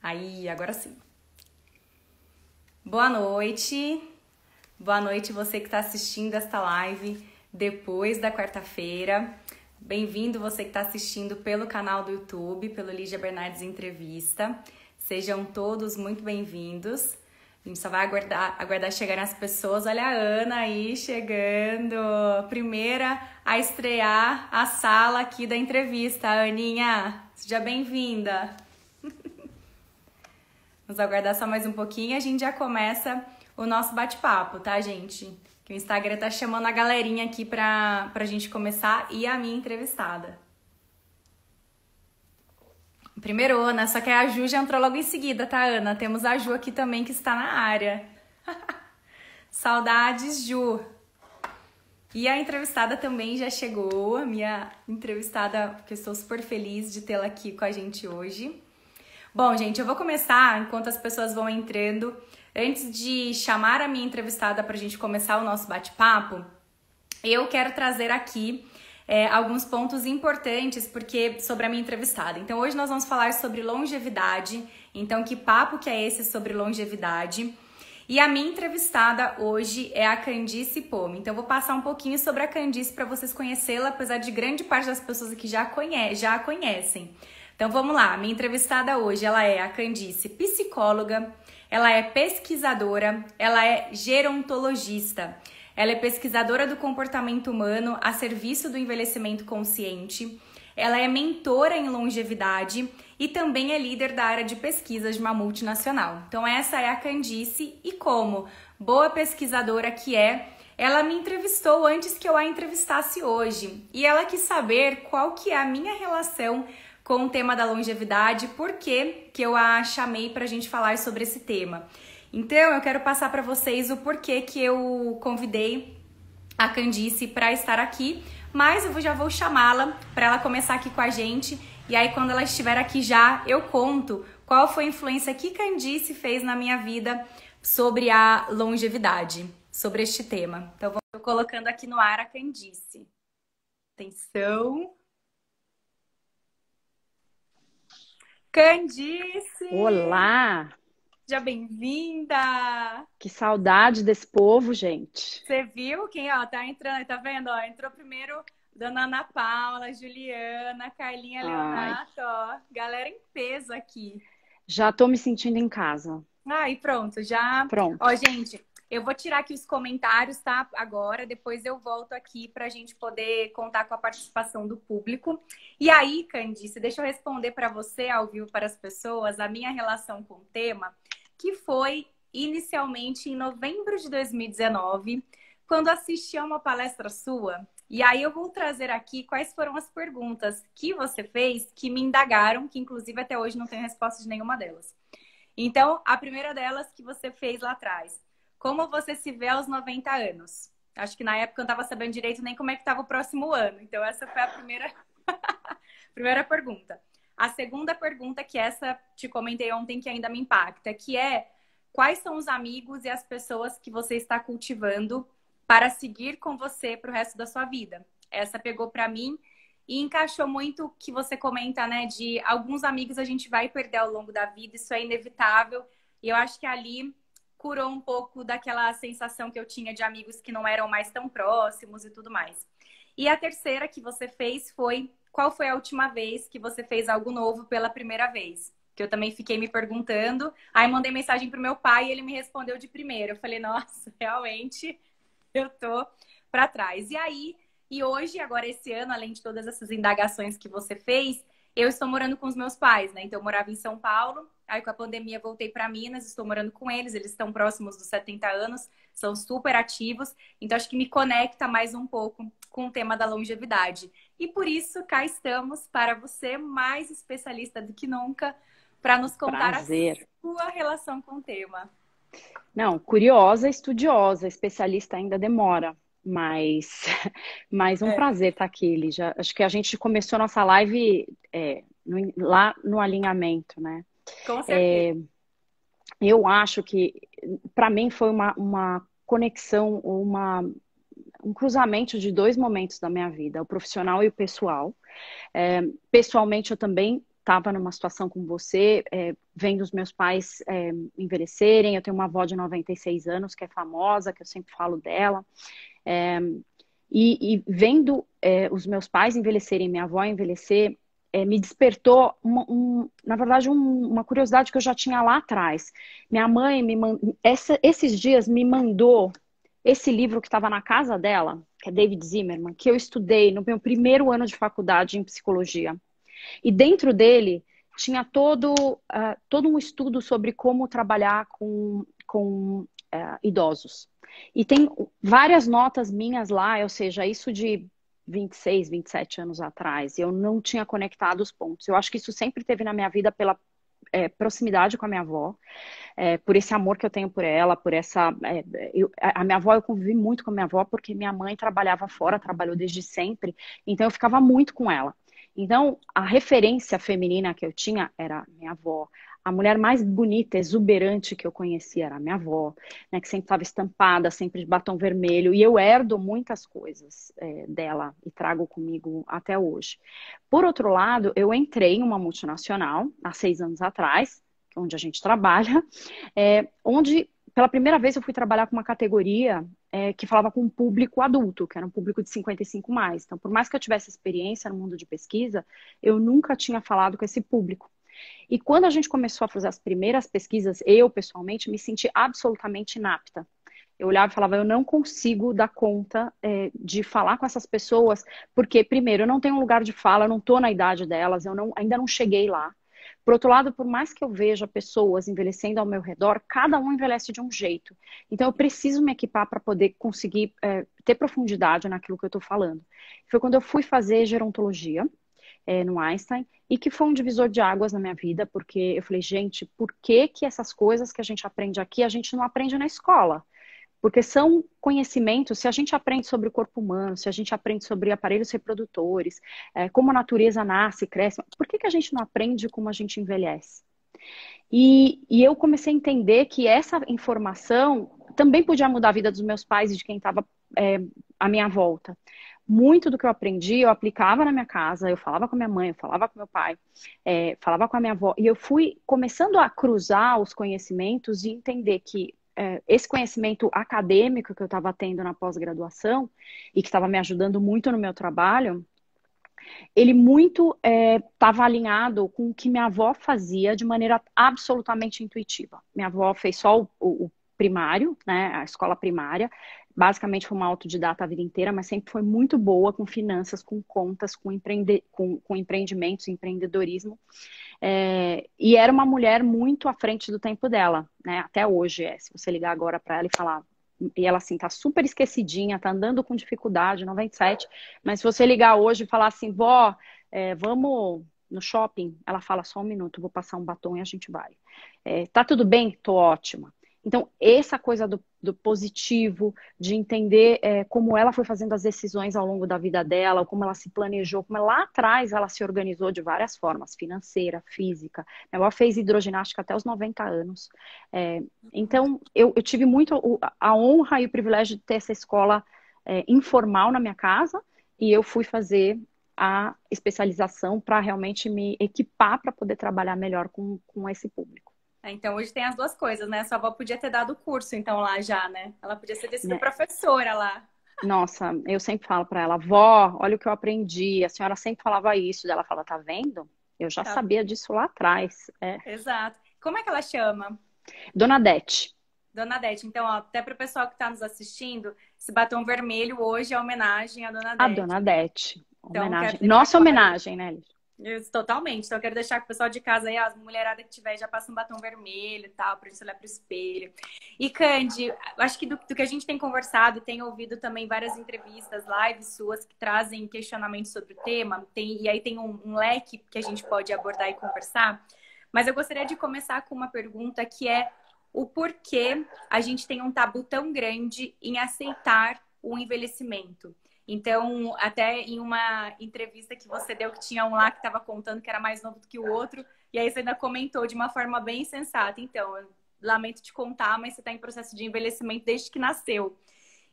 Aí, agora sim. Boa noite. Boa noite você que está assistindo esta live depois da quarta-feira. Bem-vindo você que está assistindo pelo canal do YouTube, pelo Lígia Bernardes Entrevista. Sejam todos muito bem-vindos. A gente só vai aguardar chegarem as pessoas. Olha a Ana aí chegando. Primeira a estrear a sala aqui da entrevista. Aninha, seja bem-vinda. Vamos aguardar só mais um pouquinho e a gente já começa o nosso bate-papo, tá, gente? Que o Instagram tá chamando a galerinha aqui pra gente começar e a minha entrevistada. Primeiro, Ana, só que a Ju já entrou logo em seguida, tá, Ana? Temos a Ju aqui também que está na área. Saudades, Ju. E a entrevistada também já chegou, a minha entrevistada, que eu estou super feliz de tê-la aqui com a gente hoje. Bom, gente, eu vou começar enquanto as pessoas vão entrando. Antes de chamar a minha entrevistada para a gente começar o nosso bate-papo, eu quero trazer aqui alguns pontos importantes sobre a minha entrevistada. Então, hoje nós vamos falar sobre longevidade. Então, que papo que é esse sobre longevidade? E a minha entrevistada hoje é a Candice Pome. Então, eu vou passar um pouquinho sobre a Candice para vocês conhecê-la, apesar de grande parte das pessoas aqui já a conhecem. Então, vamos lá. Minha entrevistada hoje, ela é a Candice, psicóloga, ela é pesquisadora, ela é gerontologista, ela é pesquisadora do comportamento humano a serviço do envelhecimento consciente, ela é mentora em longevidade e também é líder da área de pesquisa de uma multinacional. Então, essa é a Candice e como boa pesquisadora que ela me entrevistou antes que eu a entrevistasse hoje e ela quis saber qual que é a minha relação com o tema da longevidade, por que eu a chamei para a gente falar sobre esse tema. Então, eu quero passar para vocês o porquê que eu convidei a Candice para estar aqui, mas eu já vou chamá-la para ela começar aqui com a gente, e aí quando ela estiver aqui já, eu conto qual foi a influência que Candice fez na minha vida sobre a longevidade, sobre este tema. Então, vou colocando aqui no ar a Candice. Atenção! Candice! Olá! Seja bem-vinda! Que saudade desse povo, gente. Você viu quem, ó, tá entrando, tá vendo? Ó, entrou primeiro Dona Ana Paula, Juliana, Carlinha Ai, Leonato, ó. Galera em peso aqui. já tô me sentindo em casa. Aí, pronto, já... Pronto. Ó, gente, eu vou tirar aqui os comentários, tá? Agora, depois eu volto aqui pra gente poder contar com a participação do público. E aí, Candice, deixa eu responder para você, ao vivo, para as pessoas, a minha relação com o tema, que foi inicialmente em novembro de 2019, quando assisti a uma palestra sua. E aí eu vou trazer aqui quais foram as perguntas que você fez, que me indagaram, que inclusive até hoje não tenho resposta de nenhuma delas. Então, a primeira delas que você fez lá atrás. Como você se vê aos 90 anos? Acho que na época eu não estava sabendo direito nem como é que estava o próximo ano. Então, essa foi a primeira pergunta. A segunda pergunta, que essa te comentei ontem que ainda me impacta, que é quais são os amigos e as pessoas que você está cultivando para seguir com você para o resto da sua vida? Essa pegou para mim e encaixou muito o que você comenta, né? De alguns amigos a gente vai perder ao longo da vida, isso é inevitável. E eu acho que ali curou um pouco daquela sensação que eu tinha de amigos que não eram mais tão próximos e tudo mais. E a terceira que você fez foi: qual foi a última vez que você fez algo novo pela primeira vez? Que eu também fiquei me perguntando. Aí mandei mensagem pro meu pai e ele me respondeu de primeira. Eu falei, nossa, realmente eu tô para trás. E aí, e hoje, agora esse ano, além de todas essas indagações que você fez, eu estou morando com os meus pais, né? Então, eu morava em São Paulo, aí com a pandemia voltei para Minas, estou morando com eles estão próximos dos 70 anos, são super ativos, então acho que me conecta mais um pouco com o tema da longevidade. E por isso, cá estamos para você, mais especialista do que nunca, para nos contar Prazer. a sua relação com o tema. Não, curiosa, estudiosa, especialista ainda demora, mas, mas um prazer estar aqui, Lígia. Acho que a gente começou nossa live lá no alinhamento, né? Com certeza. Eu acho que, para mim, foi uma conexão, um cruzamento de 2 momentos da minha vida, o profissional e o pessoal. Pessoalmente, eu também estava numa situação como você, vendo os meus pais envelhecerem. Eu tenho uma avó de 96 anos que é famosa, que eu sempre falo dela. E vendo os meus pais envelhecerem, minha avó envelhecer, me despertou, na verdade, uma curiosidade que eu já tinha lá atrás. Minha mãe, esses dias, me mandou esse livro que estava na casa dela, que é David Zimmerman, que eu estudei no meu primeiro ano de faculdade em psicologia. E dentro dele tinha todo um estudo sobre como trabalhar com idosos. E tem várias notas minhas lá, ou seja, isso de 26, 27 anos atrás. Eu não tinha conectado os pontos. Eu acho que isso sempre teve na minha vida pela proximidade com a minha avó, por esse amor que eu tenho por ela, por essa... a minha avó, eu convivi muito com a minha avó porque minha mãe trabalhava fora, trabalhou desde sempre, então eu ficava muito com ela. Então, a referência feminina que eu tinha era minha avó. A mulher mais bonita, exuberante que eu conhecia era a minha avó, né, que sempre estava estampada, sempre de batom vermelho. E eu herdo muitas coisas dela e trago comigo até hoje. Por outro lado, eu entrei em uma multinacional há 6 anos atrás, onde a gente trabalha, onde pela primeira vez eu fui trabalhar com uma categoria que falava com um público adulto, que era um público de 55 mais. Então, por mais que eu tivesse experiência no mundo de pesquisa, eu nunca tinha falado com esse público. E quando a gente começou a fazer as primeiras pesquisas, eu, pessoalmente, me senti absolutamente inapta. Eu olhava e falava, eu não consigo dar conta de falar com essas pessoas, porque, primeiro, eu não tenho um lugar de fala, eu não estou na idade delas, ainda não cheguei lá. Por outro lado, por mais que eu veja pessoas envelhecendo ao meu redor, cada um envelhece de um jeito. Então, eu preciso me equipar para poder conseguir ter profundidade naquilo que eu estou falando. Foi quando eu fui fazer gerontologia no Einstein, e que foi um divisor de águas na minha vida, porque eu falei, gente, por que que essas coisas que a gente aprende aqui, a gente não aprende na escola? Porque são conhecimentos, se a gente aprende sobre o corpo humano, se a gente aprende sobre aparelhos reprodutores, como a natureza nasce e cresce, por que que a gente não aprende como a gente envelhece? E eu comecei a entender que essa informação também podia mudar a vida dos meus pais e de quem estava à minha volta. Muito do que eu aprendi, eu aplicava na minha casa, eu falava com a minha mãe, eu falava com meu pai, falava com a minha avó, e eu fui começando a cruzar os conhecimentos e entender que esse conhecimento acadêmico que eu estava tendo na pós-graduação e que estava me ajudando muito no meu trabalho, ele muito estava alinhado com o que minha avó fazia de maneira absolutamente intuitiva. Minha avó fez só o primário, né, a escola primária, basicamente foi uma autodidata a vida inteira, mas sempre foi muito boa com finanças, com contas, com empreendimentos, empreendedorismo. E era uma mulher muito à frente do tempo dela, né? Até hoje se você ligar agora para ela e falar, e ela assim, tá super esquecidinha, tá andando com dificuldade, 97, mas se você ligar hoje e falar assim, vó, vamos no shopping, ela fala só um minuto, vou passar um batom e a gente vai. Tá tudo bem? Tô ótima. Então, essa coisa do positivo, de entender como ela foi fazendo as decisões ao longo da vida dela, como ela se planejou, como lá atrás ela se organizou de várias formas, financeira, física. Ela fez hidroginástica até os 90 anos. Então, eu tive muito a honra e o privilégio de ter essa escola informal na minha casa, e eu fui fazer a especialização para realmente me equipar para poder trabalhar melhor com esse público. Então, hoje tem as duas coisas, né? Sua avó podia ter dado o curso, então, lá já, né? Ela podia ter sido Né? professora lá. Nossa, eu sempre falo para ela, vó, olha o que eu aprendi. A senhora sempre falava isso. Ela fala, tá vendo? Eu já sabia disso lá atrás. Exato. Como é que ela chama? Dona Dete. Dona Dete. Então, ó, até para o pessoal que está nos assistindo, esse batom vermelho hoje é homenagem à Dona Dete. A Dona Dete. Homenagem. Então, nossa homenagem, né, Liz? Totalmente. Então, eu quero deixar com o pessoal de casa aí, as mulheradas que tiver, já passa um batom vermelho e tal, pra gente olhar pro espelho. E, Candy, acho que do que a gente tem conversado, tem ouvido também várias entrevistas, lives suas que trazem questionamentos sobre o tema, e aí tem um leque que a gente pode abordar e conversar. Mas eu gostaria de começar com uma pergunta que é o porquê a gente tem um tabu tão grande em aceitar o envelhecimento. Então, até em uma entrevista que você deu, que tinha um lá que estava contando que era mais novo do que o outro, e aí você ainda comentou de uma forma bem sensata. Então, eu lamento te contar, mas você está em processo de envelhecimento desde que nasceu.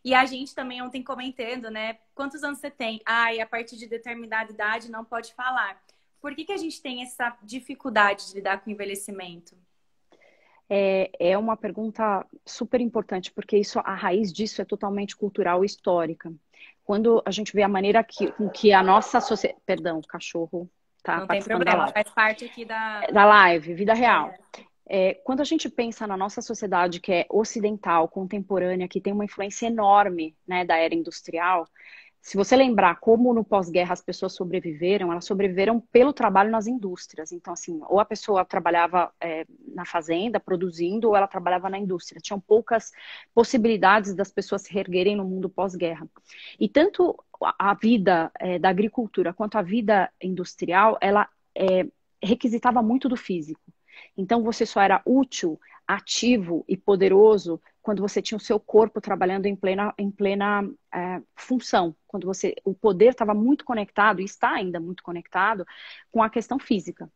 E a gente também ontem comentando, né? Quantos anos você tem? E a partir de determinada idade não pode falar. por que que a gente tem essa dificuldade de lidar com o envelhecimento? É uma pergunta super importante, porque a raiz disso é totalmente cultural e histórica. Quando a gente vê a maneira com que a nossa sociedade... Perdão, o cachorro está Não tem participando da problema, live. faz parte aqui da... Da live, vida real. É, Quando a gente pensa na nossa sociedade que é ocidental, contemporânea, que tem uma influência enorme, né, da era industrial, se você lembrar como no pós-guerra as pessoas sobreviveram, elas sobreviveram pelo trabalho nas indústrias. Então, assim, ou a pessoa trabalhava na fazenda, produzindo, ou ela trabalhava na indústria. Tinham poucas possibilidades das pessoas se reerguerem no mundo pós-guerra. E tanto a vida da agricultura quanto a vida industrial, ela requisitava muito do físico. Então, você só era útil, ativo e poderoso quando você tinha o seu corpo trabalhando em plena função. Quando o poder estava muito conectado, e está ainda muito conectado, com a questão física.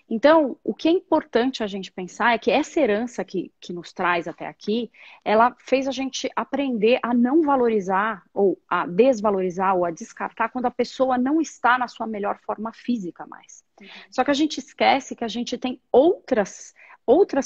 Então, o que é importante a gente pensar é que essa herança que nos traz até aqui, ela fez a gente aprender a não valorizar, ou a desvalorizar, ou a descartar quando a pessoa não está na sua melhor forma física mais. Só que a gente esquece que a gente tem outras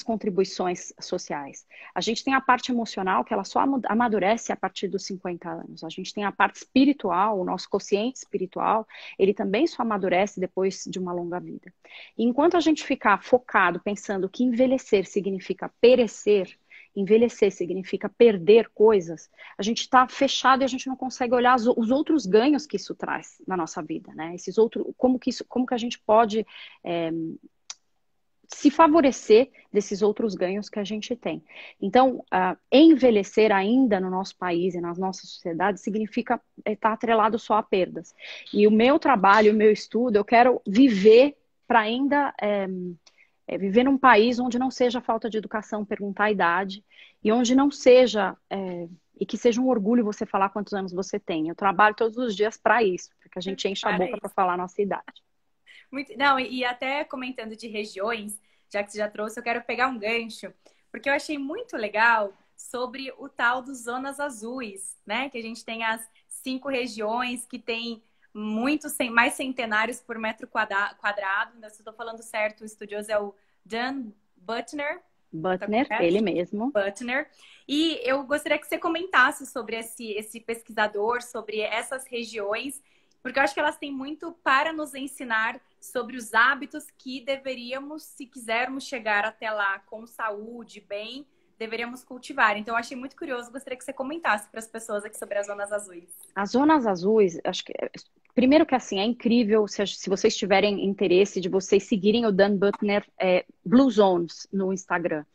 contribuições sociais. A gente tem a parte emocional, que ela só amadurece a partir dos 50 anos. A gente tem a parte espiritual, o nosso quociente espiritual, ele também só amadurece depois de uma longa vida. E enquanto a gente ficar focado, pensando que envelhecer significa perecer, envelhecer significa perder coisas, a gente está fechado e a gente não consegue olhar os outros ganhos que isso traz na nossa vida, né? Esses outros, como que a gente pode se favorecer desses outros ganhos que a gente tem. Então, envelhecer ainda no nosso país e nas nossas sociedades significa estar atrelado só a perdas. E o meu trabalho, o meu estudo, eu quero viver para ainda viver num país onde não seja falta de educação perguntar a idade e onde não seja e que seja um orgulho você falar quantos anos você tem. Eu trabalho todos os dias para isso, porque a gente enche a boca para falar a nossa idade. Não, e até comentando de regiões, já que você já trouxe, eu quero pegar um gancho, porque eu achei muito legal sobre o tal dos zonas azuis, né? Que a gente tem as 5 regiões que tem mais centenários por metro quadrado. Se eu estou falando certo, o estudioso é o Dan Buettner. Buettner, ele mesmo. Buettner. E eu gostaria que você comentasse sobre esse pesquisador, sobre essas regiões, porque eu acho que elas têm muito para nos ensinar sobre os hábitos que deveríamos, se quisermos chegar até lá com saúde, bem, deveríamos cultivar. Então, eu achei muito curioso, gostaria que você comentasse para as pessoas aqui sobre as zonas azuis. As zonas azuis, acho que primeiro que assim, é incrível se vocês tiverem interesse de vocês seguirem o Dan Buettner Blue Zones no Instagram.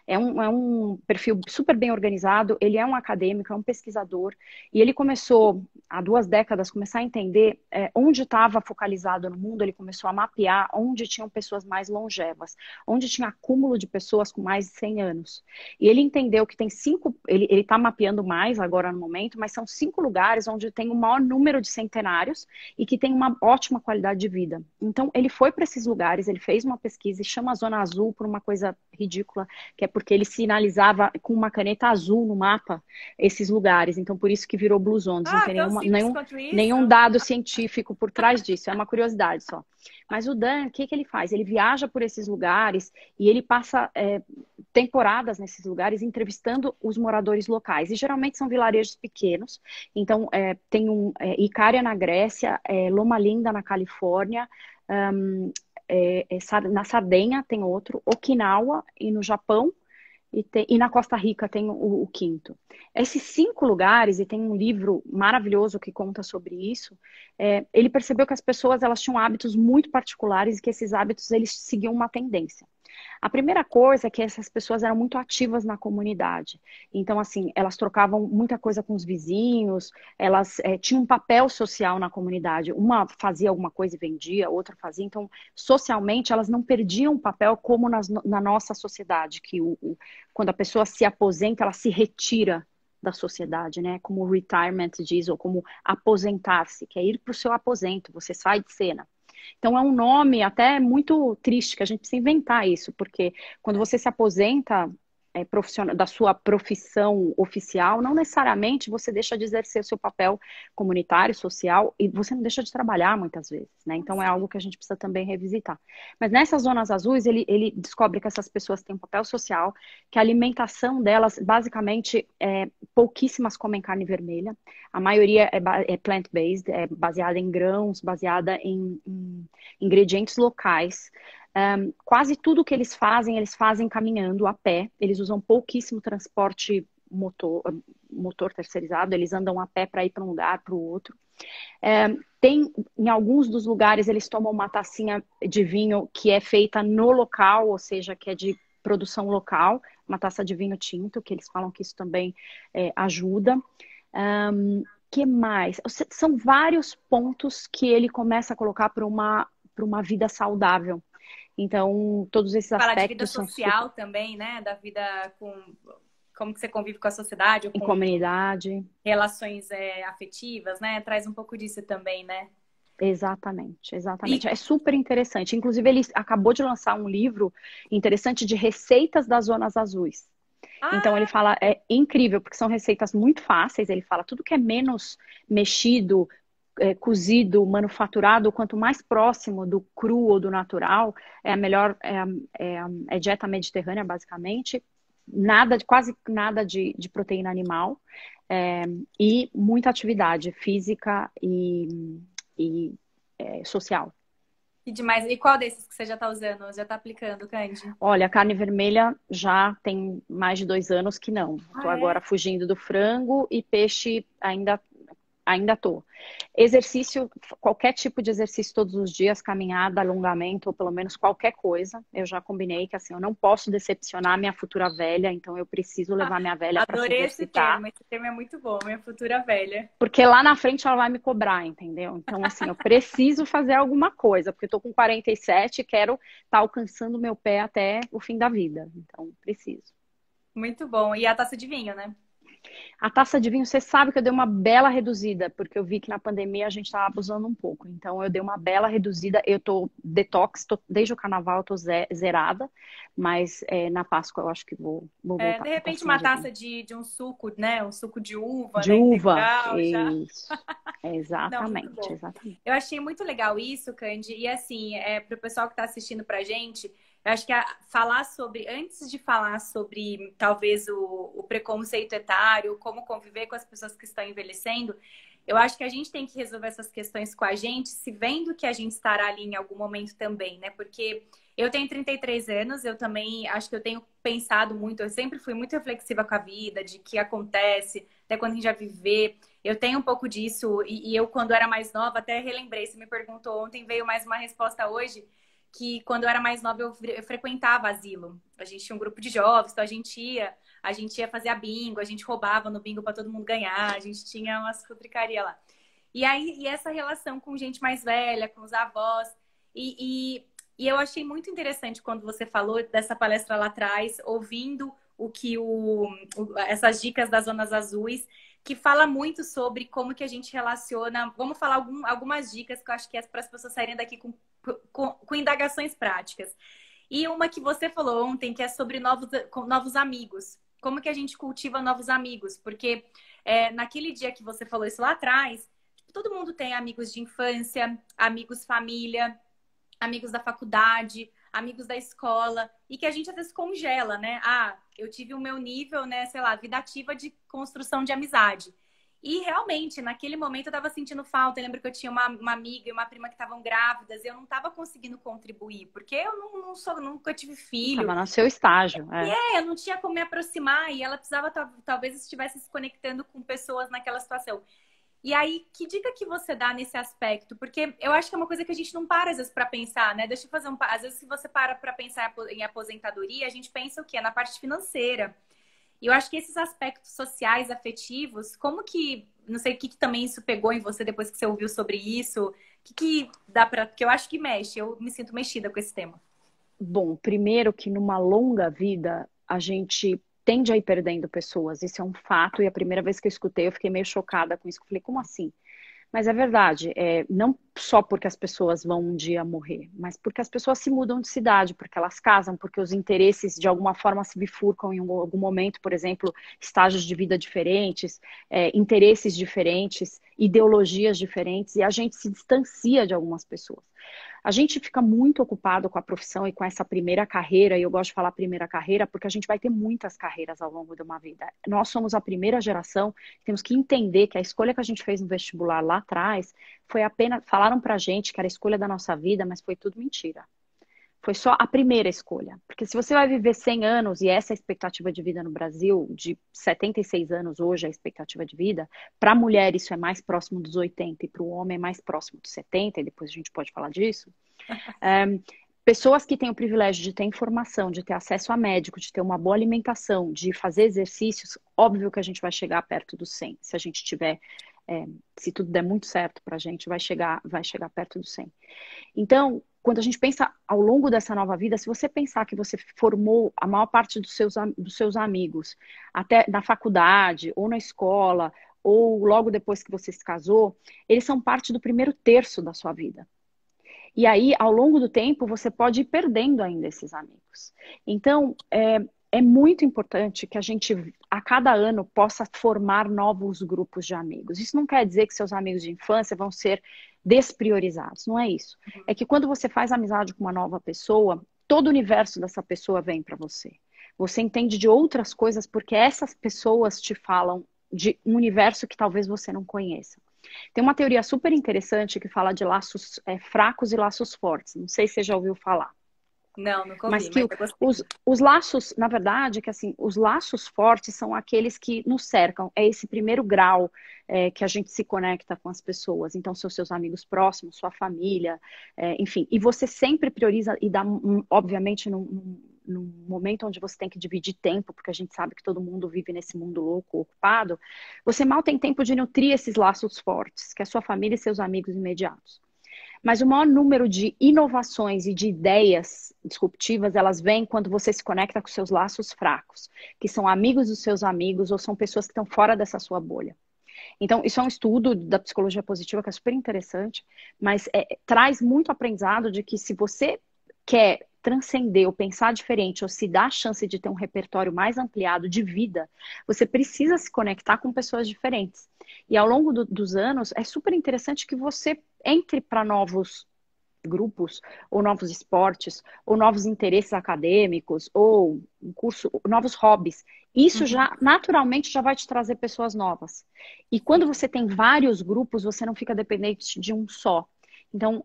É um perfil super bem organizado, ele é um acadêmico, é um pesquisador, e ele começou, há 2 décadas, começar a entender onde estava focalizado no mundo, ele começou a mapear onde tinham pessoas mais longevas, onde tinha acúmulo de pessoas com mais de 100 anos. E ele entendeu que tem 5, ele está mapeando mais agora no momento, mas são 5 lugares onde tem o maior número de centenários e que tem uma ótima qualidade de vida. Então, ele foi para esses lugares, ele fez uma pesquisa e chama a Zona Azul por uma coisa ridícula, que é porque ele sinalizava com uma caneta azul no mapa esses lugares. Então, por isso que virou Blue Zones. Não tem nenhum dado científico por trás disso. É uma curiosidade só. Mas o Dan, o que ele faz? Ele viaja por esses lugares e ele passa temporadas nesses lugares entrevistando os moradores locais. E geralmente são vilarejos pequenos. Então, tem Icária na Grécia, Loma Linda na Califórnia, na Sardenha tem outro, Okinawa e no Japão, e na Costa Rica tem o quinto. Esses 5 lugares, e tem um livro maravilhoso que conta sobre isso, ele percebeu que as pessoas elas tinham hábitos muito particulares e que esses hábitos eles seguiam uma tendência. A primeira coisa é que essas pessoas eram muito ativas na comunidade. Então, assim, elas trocavam muita coisa com os vizinhos, elas tinham um papel social na comunidade. Uma fazia alguma coisa e vendia, outra fazia. Então, socialmente, elas não perdiam o papel como na nossa sociedade, que quando a pessoa se aposenta, ela se retira da sociedade, né? Como o retirement diz, ou como aposentar-se, que é ir para o seu aposento, você sai de cena. Então é um nome até muito triste, que a gente precisa inventar isso, porque quando você se aposenta, profissional, da sua profissão oficial, não necessariamente você deixa de exercer o seu papel comunitário, social, e você não deixa de trabalhar muitas vezes, né? Então é algo que a gente precisa também revisitar. Mas nessas zonas azuis, ele descobre que essas pessoas têm um papel social, que a alimentação delas, basicamente, pouquíssimas comem carne vermelha, a maioria é plant-based, é baseada em grãos, baseada em ingredientes locais. Quase tudo que eles fazem caminhando a pé. Eles usam pouquíssimo transporte motor terceirizado, eles andam a pé para ir para um lugar, para o outro. Em alguns dos lugares, eles tomam uma tacinha de vinho que é feita no local, ou seja, que é de produção local, uma taça de vinho tinto, que eles falam que isso também ajuda. Que mais? São vários pontos que ele começa a colocar para uma vida saudável. Então, todos esses Fala de vida aspectos são social também, né? Da vida com como que você convive com a sociedade, ou em com comunidade. relações afetivas, né? Traz um pouco disso também, né? Exatamente, E, exatamente. É super interessante. Inclusive, ele acabou de lançar um livro interessante de receitas das zonas azuis. Então, ele ah, fala, é incrível, porque são receitas muito fáceis. Ele fala tudo que é menos mexido, cozido, manufaturado, quanto mais próximo do cru ou do natural, é a melhor, é dieta mediterrânea, basicamente. Quase nada de proteína animal, e muita atividade física e social. que demais. E qual desses que você já está usando? Já está aplicando, Candy? Olha, carne vermelha já tem mais de 2 anos que não. Estou Ah, agora é? fugindo do frango e peixe ainda tô. Exercício, qualquer tipo de exercício todos os dias, caminhada, alongamento, ou pelo menos qualquer coisa. Eu já combinei que assim, eu não posso decepcionar minha futura velha, então eu preciso levar minha velha para se Adorei exercitar. esse termo é muito bom, minha futura velha. Porque lá na frente ela vai me cobrar, entendeu? Então, assim, eu preciso fazer alguma coisa, porque eu tô com 47 e quero estar alcançando o meu pé até o fim da vida. Então, preciso. Muito bom. E a taça de vinho, né? A taça de vinho, você sabe que eu dei uma bela reduzida, porque eu vi que na pandemia a gente estava abusando um pouco. Então, eu dei uma bela reduzida. Eu tô detox, desde o carnaval eu tô zerada, mas na Páscoa eu acho que vou voltar De com a repente, tacinha uma de vinho. taça de um suco, né? Um suco de uva, De né? uva, Integral, já. isso. Não, muito Exatamente, bom. exatamente. Eu achei muito legal isso, Candy. E assim, para o pessoal que está assistindo pra gente, eu acho que falar sobre, antes de falar sobre talvez o preconceito etário, como conviver com as pessoas que estão envelhecendo, eu acho que a gente tem que resolver essas questões com a gente, se vendo que a gente estará ali em algum momento também, né? Porque eu tenho 33 anos, eu também acho que eu tenho pensado muito, eu sempre fui muito reflexiva com a vida, de que acontece, até quando a gente já viver. Eu tenho um pouco disso, e eu, quando era mais nova, até relembrei, você me perguntou ontem, veio mais uma resposta hoje, que quando eu era mais nova eu frequentava asilo. A gente tinha um grupo de jovens, então a gente ia fazer a bingo, a gente roubava no bingo para todo mundo ganhar, a gente tinha umas futricaria lá. E aí, e essa relação com gente mais velha, com os avós, e eu achei muito interessante quando você falou dessa palestra lá atrás, ouvindo o que essas dicas das zonas azuis, que fala muito sobre como que a gente relaciona. Vamos falar algumas dicas que eu acho que é para as pessoas saírem daqui com indagações práticas. E uma que você falou ontem, que é sobre novos amigos. Como que a gente cultiva novos amigos? Porque naquele dia que você falou isso lá atrás, todo mundo tem amigos de infância, amigos família, amigos da faculdade, amigos da escola, e que a gente às vezes congela, né? Ah, eu tive o meu nível, né, sei lá, vida ativa de construção de amizade. E realmente, naquele momento eu tava sentindo falta. Eu lembro que eu tinha uma amiga e uma prima que estavam grávidas e eu não tava conseguindo contribuir, porque eu nunca tive filho. Tava no seu estágio, E eu não tinha como me aproximar e ela precisava, talvez estivesse se conectando com pessoas naquela situação. E aí, que dica que você dá nesse aspecto? Porque eu acho que é uma coisa que a gente não para às vezes para pensar, né? Deixa eu fazer às vezes se você para pensar em aposentadoria, a gente pensa o quê? Na parte financeira. E eu acho que esses aspectos sociais, afetivos, como que, não sei o que também isso pegou em você depois que você ouviu sobre isso, o que dá para, porque eu acho que mexe, eu me sinto mexida com esse tema. Bom, primeiro que numa longa vida a gente tende a ir perdendo pessoas, isso é um fato, e a primeira vez que eu escutei eu fiquei meio chocada com isso, eu falei, como assim? Mas é verdade, não só porque as pessoas vão um dia morrer, mas porque as pessoas se mudam de cidade, porque elas casam, porque os interesses de alguma forma se bifurcam em algum momento, por exemplo, estágios de vida diferentes, interesses diferentes, ideologias diferentes, e a gente se distancia de algumas pessoas. A gente fica muito ocupado com a profissão e com essa primeira carreira, e eu gosto de falar primeira carreira, porque a gente vai ter muitas carreiras ao longo de uma vida. Nós somos a primeira geração, temos que entender que a escolha que a gente fez no vestibular lá atrás foi apenas, falaram pra gente que era a escolha da nossa vida, mas foi tudo mentira. Foi só a primeira escolha. Porque se você vai viver 100 anos, e essa é a expectativa de vida no Brasil, de 76 anos hoje a expectativa de vida, para a mulher isso é mais próximo dos 80 e para o homem é mais próximo dos 70, e depois a gente pode falar disso. Pessoas que têm o privilégio de ter informação, de ter acesso a médico, de ter uma boa alimentação, de fazer exercícios, óbvio que a gente vai chegar perto dos 100. Se a gente tiver, se tudo der muito certo para a gente, vai chegar perto dos 100. Então, quando a gente pensa ao longo dessa nova vida, se você pensar que você formou a maior parte dos seus amigos, até na faculdade, ou na escola, ou logo depois que você se casou, eles são parte do primeiro terço da sua vida. E aí, ao longo do tempo, você pode ir perdendo ainda esses amigos. Então, é muito importante que a gente, a cada ano, possa formar novos grupos de amigos. Isso não quer dizer que seus amigos de infância vão ser despriorizados, não é isso. É que quando você faz amizade com uma nova pessoa, todo o universo dessa pessoa vem para você. Você entende de outras coisas porque essas pessoas te falam de um universo que talvez você não conheça. Tem uma teoria super interessante que fala de laços fracos e laços fortes. Não sei se você já ouviu falar. Não, nunca ouvi, Mas que mas eu os laços, na verdade, que assim, os laços fortes são aqueles que nos cercam. É esse primeiro grau que a gente se conecta com as pessoas. Então, são seus amigos próximos, sua família, enfim. E você sempre prioriza e dá, obviamente, num momento onde você tem que dividir tempo, porque a gente sabe que todo mundo vive nesse mundo louco, ocupado, você mal tem tempo de nutrir esses laços fortes, que é a sua família e seus amigos imediatos. Mas o maior número de inovações e de ideias disruptivas, elas vêm quando você se conecta com seus laços fracos, que são amigos dos seus amigos ou são pessoas que estão fora dessa sua bolha. Então, isso é um estudo da psicologia positiva que é super interessante, mas traz muito aprendizado de que se você quer transcender ou pensar diferente ou se dá a chance de ter um repertório mais ampliado de vida, você precisa se conectar com pessoas diferentes. E ao longo dos anos, é super interessante que você entre para novos grupos, ou novos esportes, ou novos interesses acadêmicos, ou um curso, novos hobbies. Isso já, naturalmente, já vai te trazer pessoas novas. E quando você tem vários grupos, você não fica dependente de um só. Então,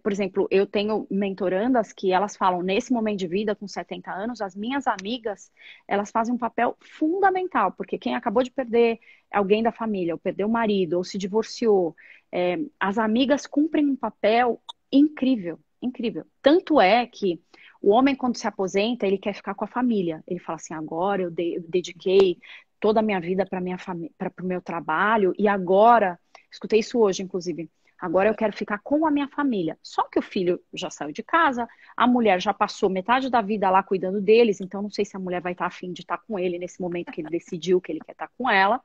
por exemplo, eu tenho mentorandas que elas falam, nesse momento de vida, com 70 anos, as minhas amigas, elas fazem um papel fundamental, porque quem acabou de perder alguém da família, ou perdeu o marido, ou se divorciou, as amigas cumprem um papel incrível, incrível. Tanto é que o homem, quando se aposenta, ele quer ficar com a família. Ele fala assim, agora eu dediquei toda a minha vida para minha família, para o meu trabalho, e agora, escutei isso hoje, inclusive, agora eu quero ficar com a minha família. Só que o filho já saiu de casa, a mulher já passou metade da vida lá cuidando deles, então não sei se a mulher vai estar afim de estar com ele nesse momento que ele decidiu que ele quer estar com ela.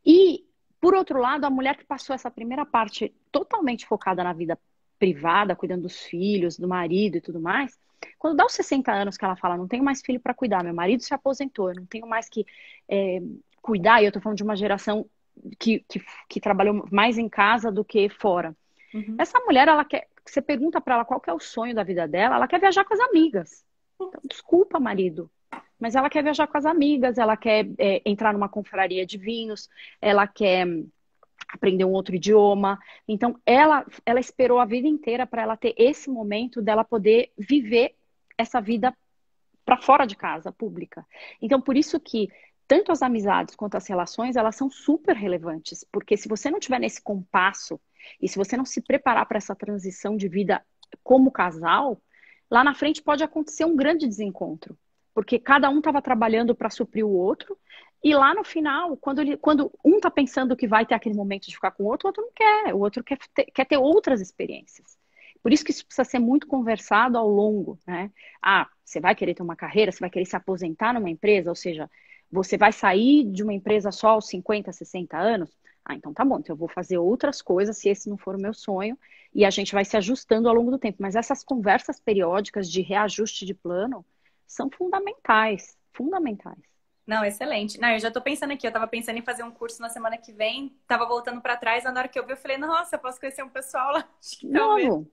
E, por outro lado, a mulher que passou essa primeira parte totalmente focada na vida privada, cuidando dos filhos, do marido e tudo mais, quando dá os 60 anos que ela fala, não tenho mais filho para cuidar, meu marido se aposentou, eu não tenho mais que cuidar, e eu tô falando de uma geração que trabalhou mais em casa do que fora. Essa mulher, ela quer, você pergunta para ela qual que é o sonho da vida dela, ela quer viajar com as amigas. Então, desculpa, marido, mas ela quer viajar com as amigas, ela quer entrar numa confraria de vinhos, ela quer aprender um outro idioma. Então, ela esperou a vida inteira para ela ter esse momento dela poder viver essa vida para fora de casa, pública. Então, por isso que tanto as amizades quanto as relações, elas são super relevantes, porque se você não tiver nesse compasso e se você não se preparar para essa transição de vida como casal, lá na frente pode acontecer um grande desencontro, porque cada um estava trabalhando para suprir o outro, e lá no final, quando um está pensando que vai ter aquele momento de ficar com o outro não quer, o outro quer ter outras experiências. Por isso que isso precisa ser muito conversado ao longo, né? Você vai querer ter uma carreira, você vai querer se aposentar numa empresa, ou seja, você vai sair de uma empresa só aos 50, 60 anos? Ah, então tá bom, então eu vou fazer outras coisas se esse não for o meu sonho, e a gente vai se ajustando ao longo do tempo. Mas essas conversas periódicas de reajuste de plano são fundamentais, fundamentais. Não, excelente. Não, eu já tô pensando aqui, eu tava pensando em fazer um curso na semana que vem, tava voltando para trás, na hora que eu vi, eu falei, nossa, eu posso conhecer um pessoal lá, acho que talvez. Novo,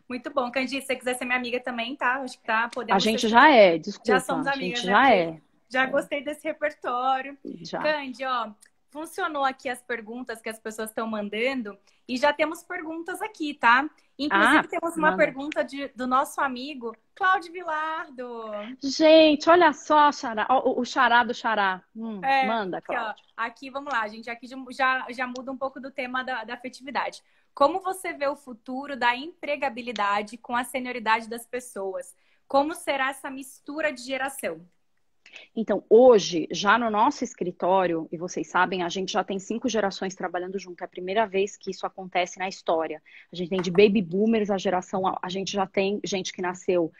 Muito bom. Candice, se você quiser ser minha amiga também, tá? Acho que tá, a podemos ser gente já super. é, Já desculpa, somos a amigas, gente né? já Porque é, já gostei desse repertório. já. Candy, ó, funcionou aqui as perguntas que as pessoas estão mandando e já temos perguntas aqui, tá? Inclusive, Ah, temos uma manda. pergunta do nosso amigo Cláudio Vilardo. Gente, olha só, Xará, ó, o Xará do Xará. É, Manda, aqui, ó. Cláudio. Aqui, vamos lá, gente. Aqui já muda um pouco do tema da afetividade. Como você vê o futuro da empregabilidade com a senioridade das pessoas? Como será essa mistura de geração? Então, hoje, já no nosso escritório, e vocês sabem, a gente já tem 5 gerações trabalhando junto. É a primeira vez que isso acontece na história. A gente tem de baby boomers a geração. A gente já tem gente que nasceu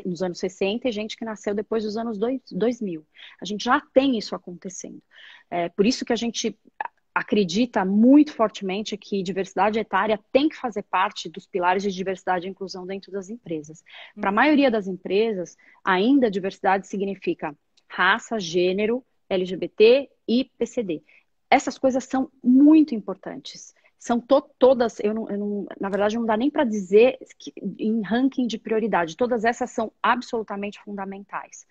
nos anos 60 e gente que nasceu depois dos anos 2000. A gente já tem isso acontecendo. É por isso que a gente acredita muito fortemente que diversidade etária tem que fazer parte dos pilares de diversidade e inclusão dentro das empresas. Para a maioria das empresas, ainda diversidade significa raça, gênero, LGBT e PCD. Essas coisas são muito importantes. São todas, na verdade, não dá nem para dizer que, em ranking de prioridade, todas essas são absolutamente fundamentais.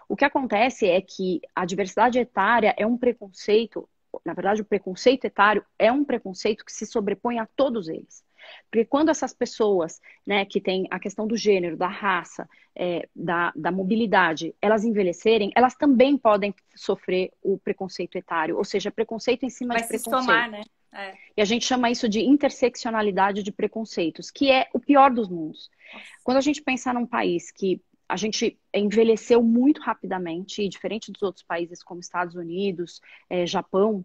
O que acontece é que a diversidade etária é um preconceito, na verdade, o preconceito etário é um preconceito que se sobrepõe a todos eles. Porque quando essas pessoas, né, que têm a questão do gênero, da raça, da mobilidade, elas envelhecerem, elas também podem sofrer o preconceito etário, ou seja, preconceito em cima Vai de se preconceito. somar, né? É. E a gente chama isso de interseccionalidade de preconceitos, que é o pior dos mundos. Quando a gente pensa num país que a gente envelheceu muito rapidamente, e diferente dos outros países como Estados Unidos, Japão,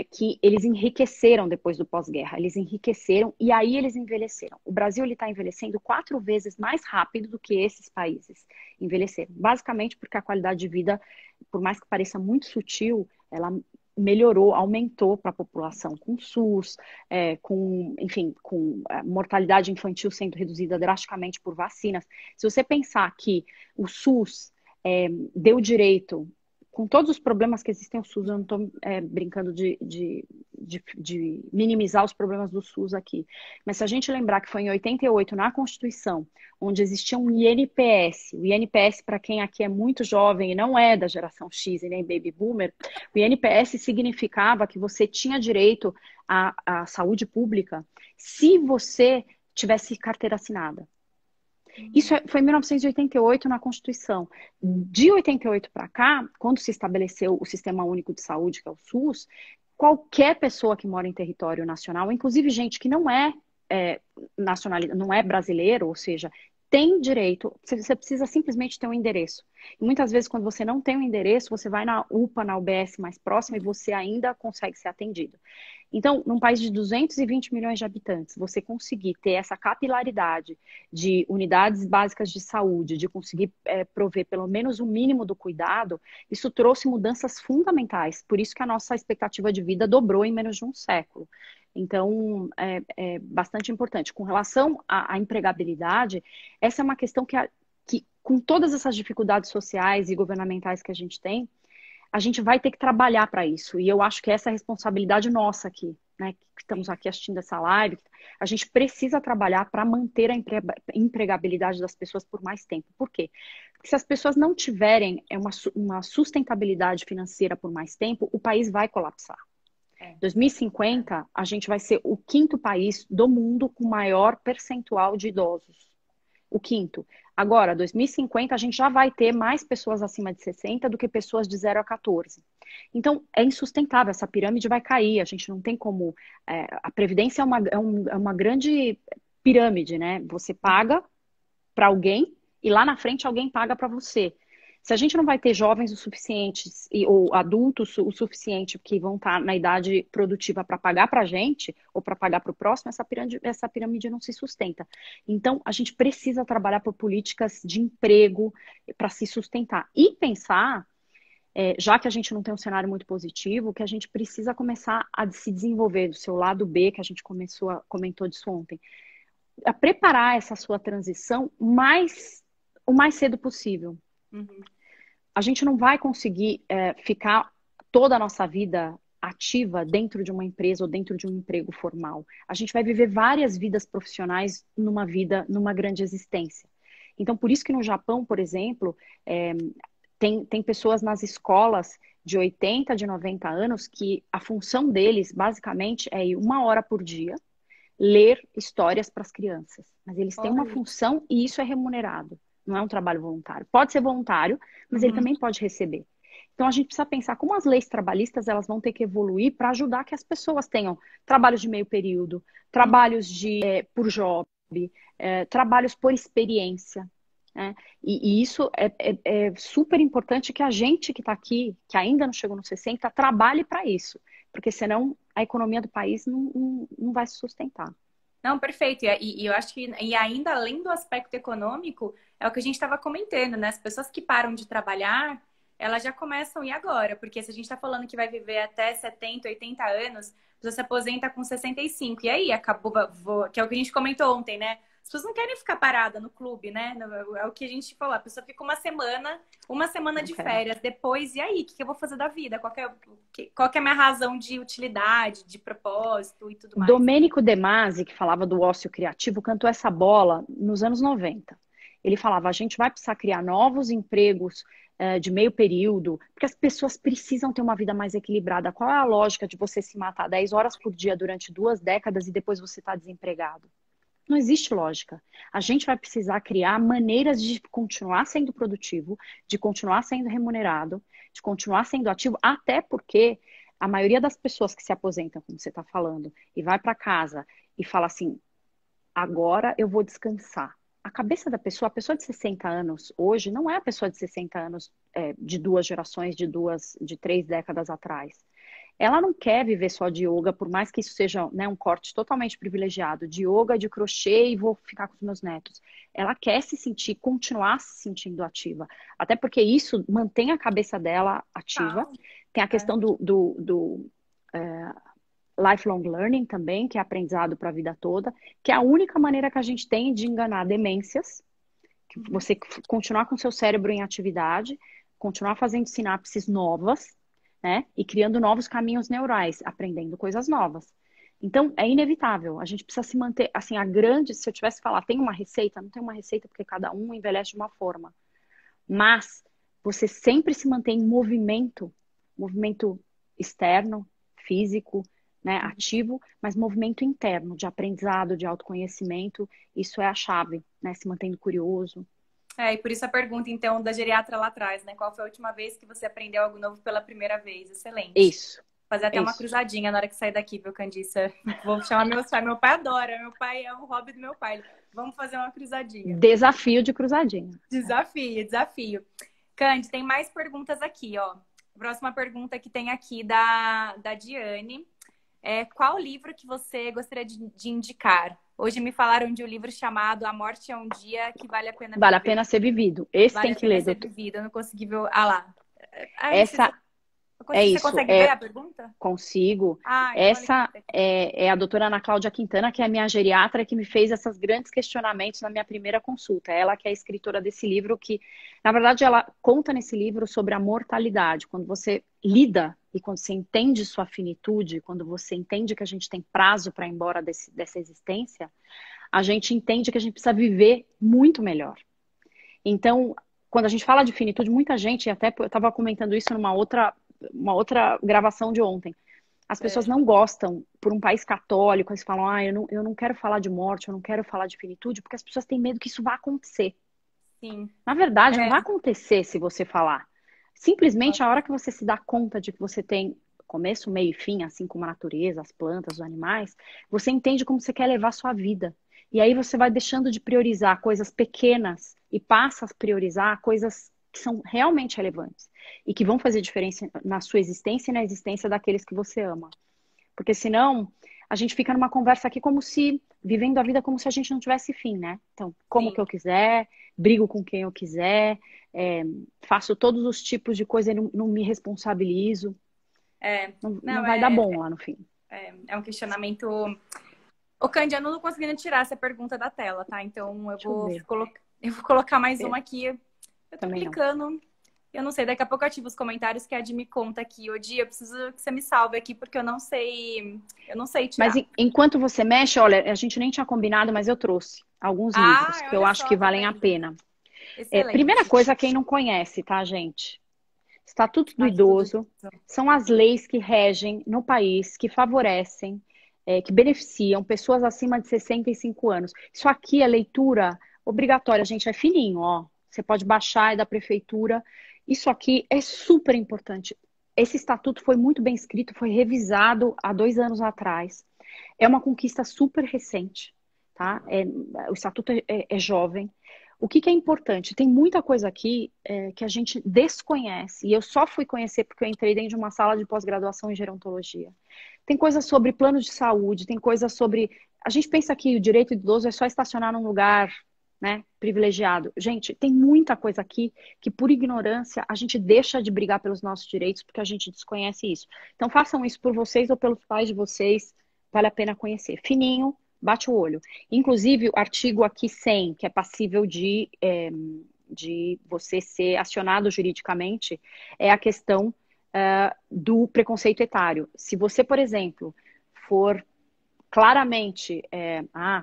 que eles enriqueceram depois do pós-guerra. Eles enriqueceram e aí eles envelheceram. O Brasil está envelhecendo 4 vezes mais rápido do que esses países envelheceram. Basicamente porque a qualidade de vida, por mais que pareça muito sutil, ela melhorou, aumentou para a população com SUS, com mortalidade infantil sendo reduzida drasticamente por vacinas. Se você pensar que o SUS deu direito, com todos os problemas que existem no SUS, eu não estou brincando de minimizar os problemas do SUS aqui, mas se a gente lembrar que foi em 88, na Constituição, onde existia um INPS, o INPS, para quem aqui é muito jovem e não é da geração X e nem baby boomer, o INPS significava que você tinha direito à saúde pública se você tivesse carteira assinada. Isso foi em 1988 na Constituição. De 88 para cá, quando se estabeleceu o Sistema Único de Saúde, que é o SUS, qualquer pessoa que mora em território nacional, inclusive gente que não é, nacionalidade, não é brasileiro, ou seja, tem direito, você precisa simplesmente ter um endereço. E muitas vezes, quando você não tem um endereço, você vai na UPA, na UBS mais próxima e você ainda consegue ser atendido. Então, num país de 220 milhões de habitantes, você conseguir ter essa capilaridade de unidades básicas de saúde, de conseguir prover pelo menos o mínimo do cuidado, isso trouxe mudanças fundamentais. Por isso que a nossa expectativa de vida dobrou em menos de um século. Então, é bastante importante. Com relação à empregabilidade, essa é uma questão que, com todas essas dificuldades sociais e governamentais que a gente vai ter que trabalhar para isso. E eu acho que essa é a responsabilidade nossa aqui, né? Que estamos aqui assistindo essa live. A gente precisa trabalhar para manter a empregabilidade das pessoas por mais tempo. Por quê? Porque se as pessoas não tiverem uma sustentabilidade financeira por mais tempo, o país vai colapsar. 2050, a gente vai ser o 5º país do mundo com maior percentual de idosos. O 5º. Agora, 2050, a gente já vai ter mais pessoas acima de 60 do que pessoas de 0 a 14. Então, é insustentável, essa pirâmide vai cair, a gente não tem como... a Previdência é uma grande pirâmide, né? Você paga para alguém e lá na frente alguém paga para você. Se a gente não vai ter jovens o suficiente ou adultos o suficiente que vão estar na idade produtiva para pagar para a gente ou para pagar para o próximo, essa pirâmide não se sustenta. Então, a gente precisa trabalhar por políticas de emprego para se sustentar. E pensar já que a gente não tem um cenário muito positivo, que a gente precisa começar a se desenvolver do seu lado B, que a gente comentou disso ontem, a preparar essa sua transição o mais cedo possível. Uhum. A gente não vai conseguir ficar toda a nossa vida ativa dentro de uma empresa ou dentro de um emprego formal. A gente vai viver várias vidas profissionais numa grande existência. Então, por isso que no Japão, por exemplo, tem pessoas nas escolas de 80, de 90 anos que a função deles, basicamente, é ir 1 hora por dia ler histórias para as crianças. Mas eles têm uma função e isso é remunerado. Não é um trabalho voluntário. Pode ser voluntário, mas ele também pode receber. Então, a gente precisa pensar como as leis trabalhistas elas vão ter que evoluir para ajudar que as pessoas tenham trabalhos de meio período, trabalhos por job, trabalhos por experiência. Né? E isso é super importante que a gente que está aqui, que ainda não chegou nos 60, trabalhe para isso. Porque senão a economia do país não vai se sustentar. Não, perfeito. E eu acho que, e ainda além do aspecto econômico, é o que a gente estava comentando, né? As pessoas que param de trabalhar, elas já começam, e agora? Porque se a gente está falando que vai viver até 70, 80 anos, a pessoa se aposenta com 65. E aí, acabou, que é o que a gente comentou ontem, né? As pessoas não querem ficar parada no clube, né? É o que a gente falou. A pessoa fica uma semana de férias. Depois, e aí? O que eu vou fazer da vida? Qual que é a minha razão de utilidade, de propósito e tudo mais? Domênico De Masi, que falava do ócio criativo, cantou essa bola nos anos 90. Ele falava, a gente vai precisar criar novos empregos de meio período, porque as pessoas precisam ter uma vida mais equilibrada. Qual é a lógica de você se matar 10 horas por dia durante 2 décadas e depois você está desempregado? Não existe lógica. A gente vai precisar criar maneiras de continuar sendo produtivo, de continuar sendo remunerado, de continuar sendo ativo, até porque a maioria das pessoas que se aposentam, como você está falando, e vai para casa e fala assim, agora eu vou descansar. A cabeça da pessoa, a pessoa de 60 anos hoje, não é a pessoa de 60 anos de 2 gerações, de 3 décadas atrás. Ela não quer viver só de yoga, por mais que isso seja, né, um corte totalmente privilegiado, de yoga, de crochê e vou ficar com os meus netos. Ela quer continuar se sentindo ativa. Até porque isso mantém a cabeça dela ativa. Tem a questão do lifelong learning também, que é aprendizado para a vida toda, que é a única maneira que a gente tem de enganar demências, que você continuar com seu cérebro em atividade, continuar fazendo sinapses novas, né? E criando novos caminhos neurais, aprendendo coisas novas. Então, é inevitável. A gente precisa se manter, assim, se eu tivesse que falar, tem uma receita? Não tem uma receita, porque cada um envelhece de uma forma. Mas, você sempre se mantém em movimento externo, físico, né, ativo, mas movimento interno, de aprendizado, de autoconhecimento, isso é a chave, né? Se mantendo curioso. E por isso a pergunta, então, da geriatra lá atrás, né? Qual foi a última vez que você aprendeu algo novo pela primeira vez? Excelente. Isso. Fazer até uma cruzadinha na hora que sair daqui, viu, Candice? Vou chamar meu pai. Meu pai adora. Meu pai é um hobby do meu pai. Vamos fazer uma cruzadinha. Desafio de cruzadinha. Desafio. Candy, tem mais perguntas aqui, ó. A próxima pergunta que tem aqui da Diane. Qual livro que você gostaria de indicar? Hoje me falaram de um livro chamado A Morte é um Dia que Vale a Pena Viver. Vale a pena ser vivido. Esse vale tem que ler, doutor. Eu não consegui ver. Ah lá. Essa Você consegue ver a pergunta? Consigo. Então Essa é a doutora Ana Cláudia Quintana, que é a minha geriatra, que me fez esses grandes questionamentos na minha primeira consulta. Ela que é a escritora desse livro, que, na verdade, ela conta nesse livro sobre a mortalidade. Quando você lida e quando você entende sua finitude, quando você entende que a gente tem prazo para ir embora dessa existência, a gente entende que a gente precisa viver muito melhor. Então, quando a gente fala de finitude, muita gente, até eu estava comentando isso numa outra gravação de ontem. As pessoas não gostam, por um país católico, eles falam, eu não quero falar de morte, eu não quero falar de finitude, porque as pessoas têm medo que isso vá acontecer. Sim. Na verdade, não vai acontecer se você falar. Simplesmente, a hora que você se dá conta de que você tem começo, meio e fim, assim como a natureza, as plantas, os animais, você entende como você quer levar a sua vida. E aí você vai deixando de priorizar coisas pequenas e passa a priorizar coisas que são realmente relevantes e que vão fazer diferença na sua existência e na existência daqueles que você ama. Porque senão, a gente fica numa conversa aqui como se vivendo a vida como se a gente não tivesse fim, né? Então, como Sim. que eu quiser, brigo com quem eu quiser, faço todos os tipos de coisa e não me responsabilizo. É, Não não, vai dar bom lá no fim. é um questionamento. Ô, Cândia, eu não tô conseguindo tirar essa pergunta da tela, tá? Então Deixa eu ver. eu vou colocar mais uma aqui. Eu tô Também não. clicando. Eu não sei, daqui a pouco eu ativo os comentários que a Adi me conta aqui. Ô, Di, eu preciso que você me salve aqui, porque eu não sei Mas tirar. enquanto você mexe, olha, a gente nem tinha combinado, mas eu trouxe alguns livros Ah, que eu olha acho só, que tá valem a vendo? pena. Primeira Excelente. coisa, quem não conhece, tá, gente? Estatuto do Tá tudo Idoso isso. são as leis que regem no país, que favorecem, que beneficiam pessoas acima de 65 anos. Isso aqui é leitura obrigatória, gente, é fininho, ó. Você pode baixar, é da prefeitura. Isso aqui é super importante. Esse estatuto foi muito bem escrito, foi revisado há 2 anos atrás. É uma conquista super recente, tá? O estatuto é jovem. O que é importante? Tem muita coisa aqui que a gente desconhece, e eu só fui conhecer porque eu entrei dentro de uma sala de pós-graduação em gerontologia. Tem coisas sobre planos de saúde, tem coisas sobre. A gente pensa que o direito do idoso é só estacionar num lugar, né, privilegiado. Gente, tem muita coisa aqui que, por ignorância, a gente deixa de brigar pelos nossos direitos porque a gente desconhece isso. Então, façam isso por vocês ou pelos pais de vocês, vale a pena conhecer. Fininho, bate o olho. Inclusive, o artigo aqui 100, que é passível de você ser acionado juridicamente, é a questão do preconceito etário. Se você, por exemplo, for claramente.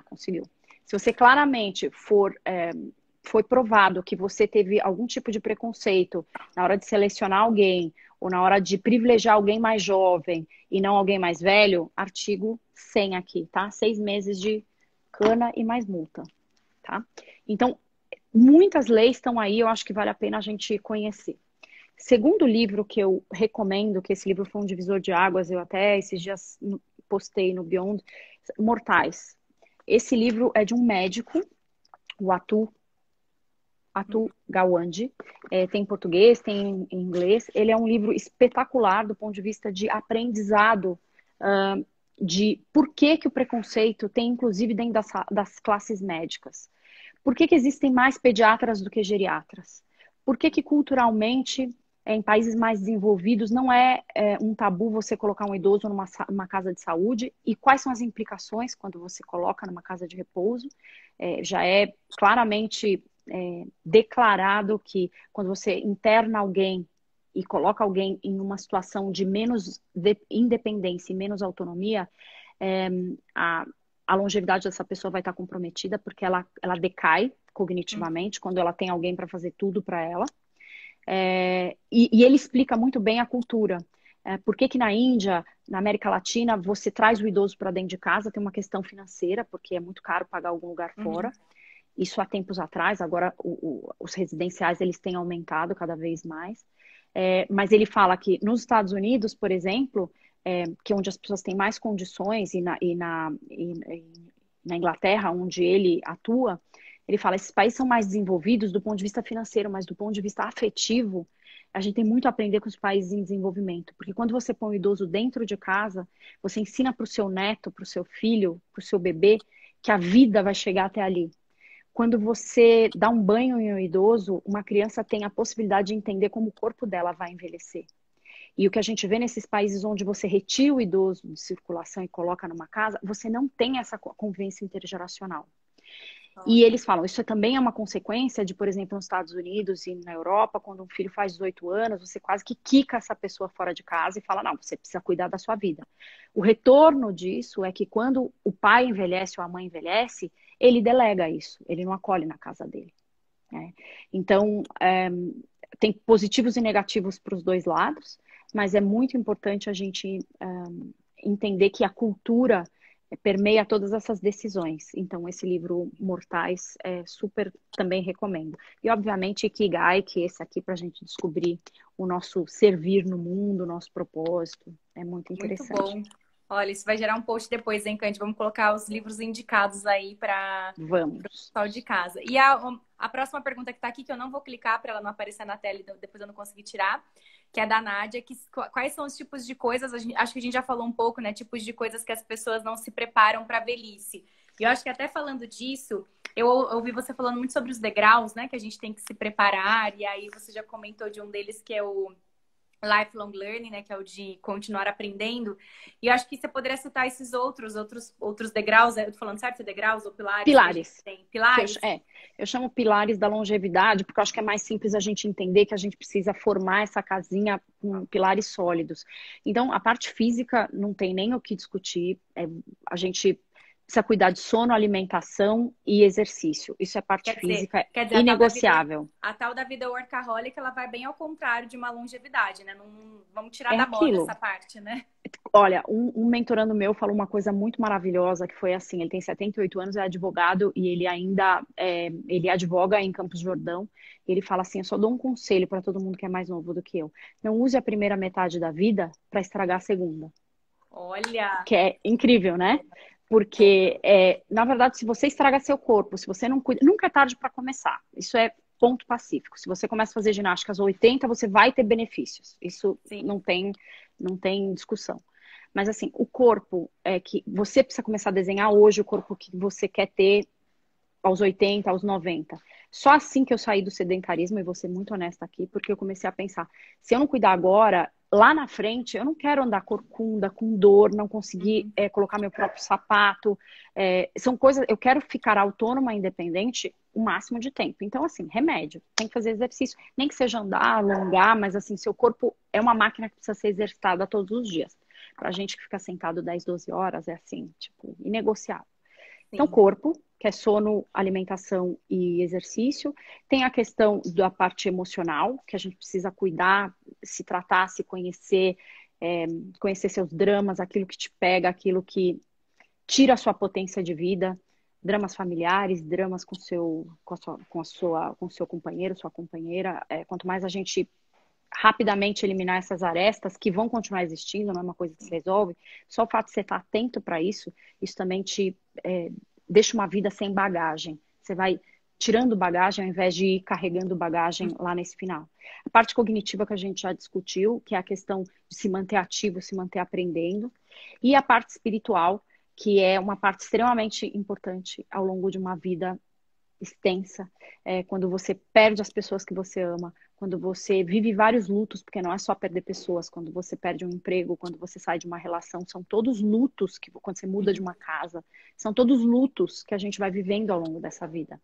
Conseguiu. Se você claramente foi provado que você teve algum tipo de preconceito na hora de selecionar alguém ou na hora de privilegiar alguém mais jovem e não alguém mais velho, artigo 100 aqui, tá? 6 meses de cana e mais multa, tá? Então, muitas leis estão aí, eu acho que vale a pena a gente conhecer. Segundo livro que eu recomendo, que esse livro foi um divisor de águas, eu até esses dias postei no Beyond, Mortais. Esse livro é de um médico, o Atul Gawande, tem em português, tem em inglês. Ele é um livro espetacular do ponto de vista de aprendizado, de por que o preconceito tem, inclusive, dentro das classes médicas. Por que existem mais pediatras do que geriatras? Por que culturalmente, em países mais desenvolvidos, não é um tabu você colocar um idoso numa casa de saúde? E quais são as implicações quando você coloca numa casa de repouso? Já é claramente declarado que quando você interna alguém e coloca alguém em uma situação de menos independência e menos autonomia, a, a longevidade dessa pessoa vai estar comprometida porque ela decai cognitivamente quando ela tem alguém para fazer tudo para ela. E ele explica muito bem a cultura. Por que na Índia, na América Latina, você traz o idoso para dentro de casa? Tem uma questão financeira, porque é muito caro pagar algum lugar fora. Isso há tempos atrás, agora os residenciais eles têm aumentado cada vez mais. Mas ele fala que nos Estados Unidos, por exemplo, que é onde as pessoas têm mais condições, e na Inglaterra, onde ele atua, ele fala, esses países são mais desenvolvidos do ponto de vista financeiro, mas do ponto de vista afetivo, a gente tem muito a aprender com os países em desenvolvimento. Porque quando você põe o idoso dentro de casa, você ensina para o seu neto, para o seu filho, para o seu bebê, que a vida vai chegar até ali. Quando você dá um banho em um idoso, uma criança tem a possibilidade de entender como o corpo dela vai envelhecer. E o que a gente vê nesses países onde você retira o idoso de circulação e coloca numa casa, você não tem essa convivência intergeracional. E eles falam, isso também é uma consequência de, por exemplo, nos Estados Unidos e na Europa, quando um filho faz 18 anos, você quase que quica essa pessoa fora de casa e fala, não, você precisa cuidar da sua vida. O retorno disso é que quando o pai envelhece ou a mãe envelhece, ele delega isso, ele não acolhe na casa dele. Né? Então, tem positivos e negativos para os dois lados, mas é muito importante a gente entender que a cultura permeia todas essas decisões. Então, esse livro Mortais super também recomendo. E, obviamente, Ikigai, que esse aqui para a gente descobrir o nosso servir no mundo, o nosso propósito. É muito interessante. Muito bom. Olha, isso vai gerar um post depois, hein, Cande? Vamos colocar os livros indicados aí para o pessoal de casa. E a próxima pergunta que está aqui, que eu não vou clicar para ela não aparecer na tela e depois eu não conseguir tirar, que é da Nádia, quais são os tipos de coisas, acho que a gente já falou um pouco, né? Tipos de coisas que as pessoas não se preparam para a velhice. E eu acho que até falando disso, eu ouvi você falando muito sobre os degraus, né? Que a gente tem que se preparar. E aí você já comentou de um deles que é o lifelong learning, né? Que é o de continuar aprendendo. E eu acho que você poderia citar esses outros degraus. Eu tô falando certo? Degraus ou pilares que a gente Pilares. tem? Que Pilares? eu chamo pilares da longevidade, porque eu acho que é mais simples a gente entender que a gente precisa formar essa casinha com pilares sólidos. Então, a parte física não tem nem o que discutir. A gente precisa cuidar de sono, alimentação e exercício. Isso é parte Quer dizer, física, quer dizer, inegociável. a tal da vida workaholic, ela vai bem ao contrário de uma longevidade, né? Não, vamos tirar É da moda aquilo. essa parte, né? Olha, um mentorando meu falou uma coisa muito maravilhosa, que foi assim, ele tem 78 anos, é advogado e ele ainda ele advoga em Campos do Jordão. E ele fala assim, eu só dou um conselho para todo mundo que é mais novo do que eu. Não use a primeira metade da vida para estragar a segunda. Olha, Que é incrível, né? Porque, na verdade, se você estraga seu corpo, se você não cuida, nunca é tarde para começar. Isso é ponto pacífico. Se você começa a fazer ginástica aos 80, você vai ter benefícios. Isso sim. não tem discussão. Mas assim, o corpo é que você precisa começar a desenhar hoje o corpo que você quer ter aos 80, aos 90. Só assim que eu saí do sedentarismo, e vou ser muito honesta aqui, porque eu comecei a pensar, se eu não cuidar agora, lá na frente, eu não quero andar corcunda, com dor, não conseguir Uhum. colocar meu próprio sapato. São coisas, eu quero ficar autônoma, independente, o máximo de tempo. Então, assim, remédio, tem que fazer exercício, nem que seja andar, alongar, mas assim, seu corpo é uma máquina que precisa ser exercitada todos os dias. Pra gente que fica sentado 10, 12 horas, é assim, tipo, inegociável. Então, Sim. corpo, que é sono, alimentação e exercício. Tem a questão da parte emocional, que a gente precisa cuidar, se tratar, se conhecer, conhecer seus dramas, aquilo que te pega, aquilo que tira a sua potência de vida, dramas familiares, dramas com o seu companheiro, sua companheira. Quanto mais a gente rapidamente eliminar essas arestas que vão continuar existindo, não é uma coisa que se resolve, só o fato de você estar atento para isso também te deixa uma vida sem bagagem. Você vai tirando bagagem ao invés de ir carregando bagagem lá nesse final. A parte cognitiva que a gente já discutiu, que é a questão de se manter ativo, se manter aprendendo. E a parte espiritual, que é uma parte extremamente importante ao longo de uma vida extensa, quando você perde as pessoas que você ama, quando você vive vários lutos, porque não é só perder pessoas, quando você perde um emprego, quando você sai de uma relação, são todos lutos, que quando você muda de uma casa, são todos lutos que a gente vai vivendo ao longo dessa vida.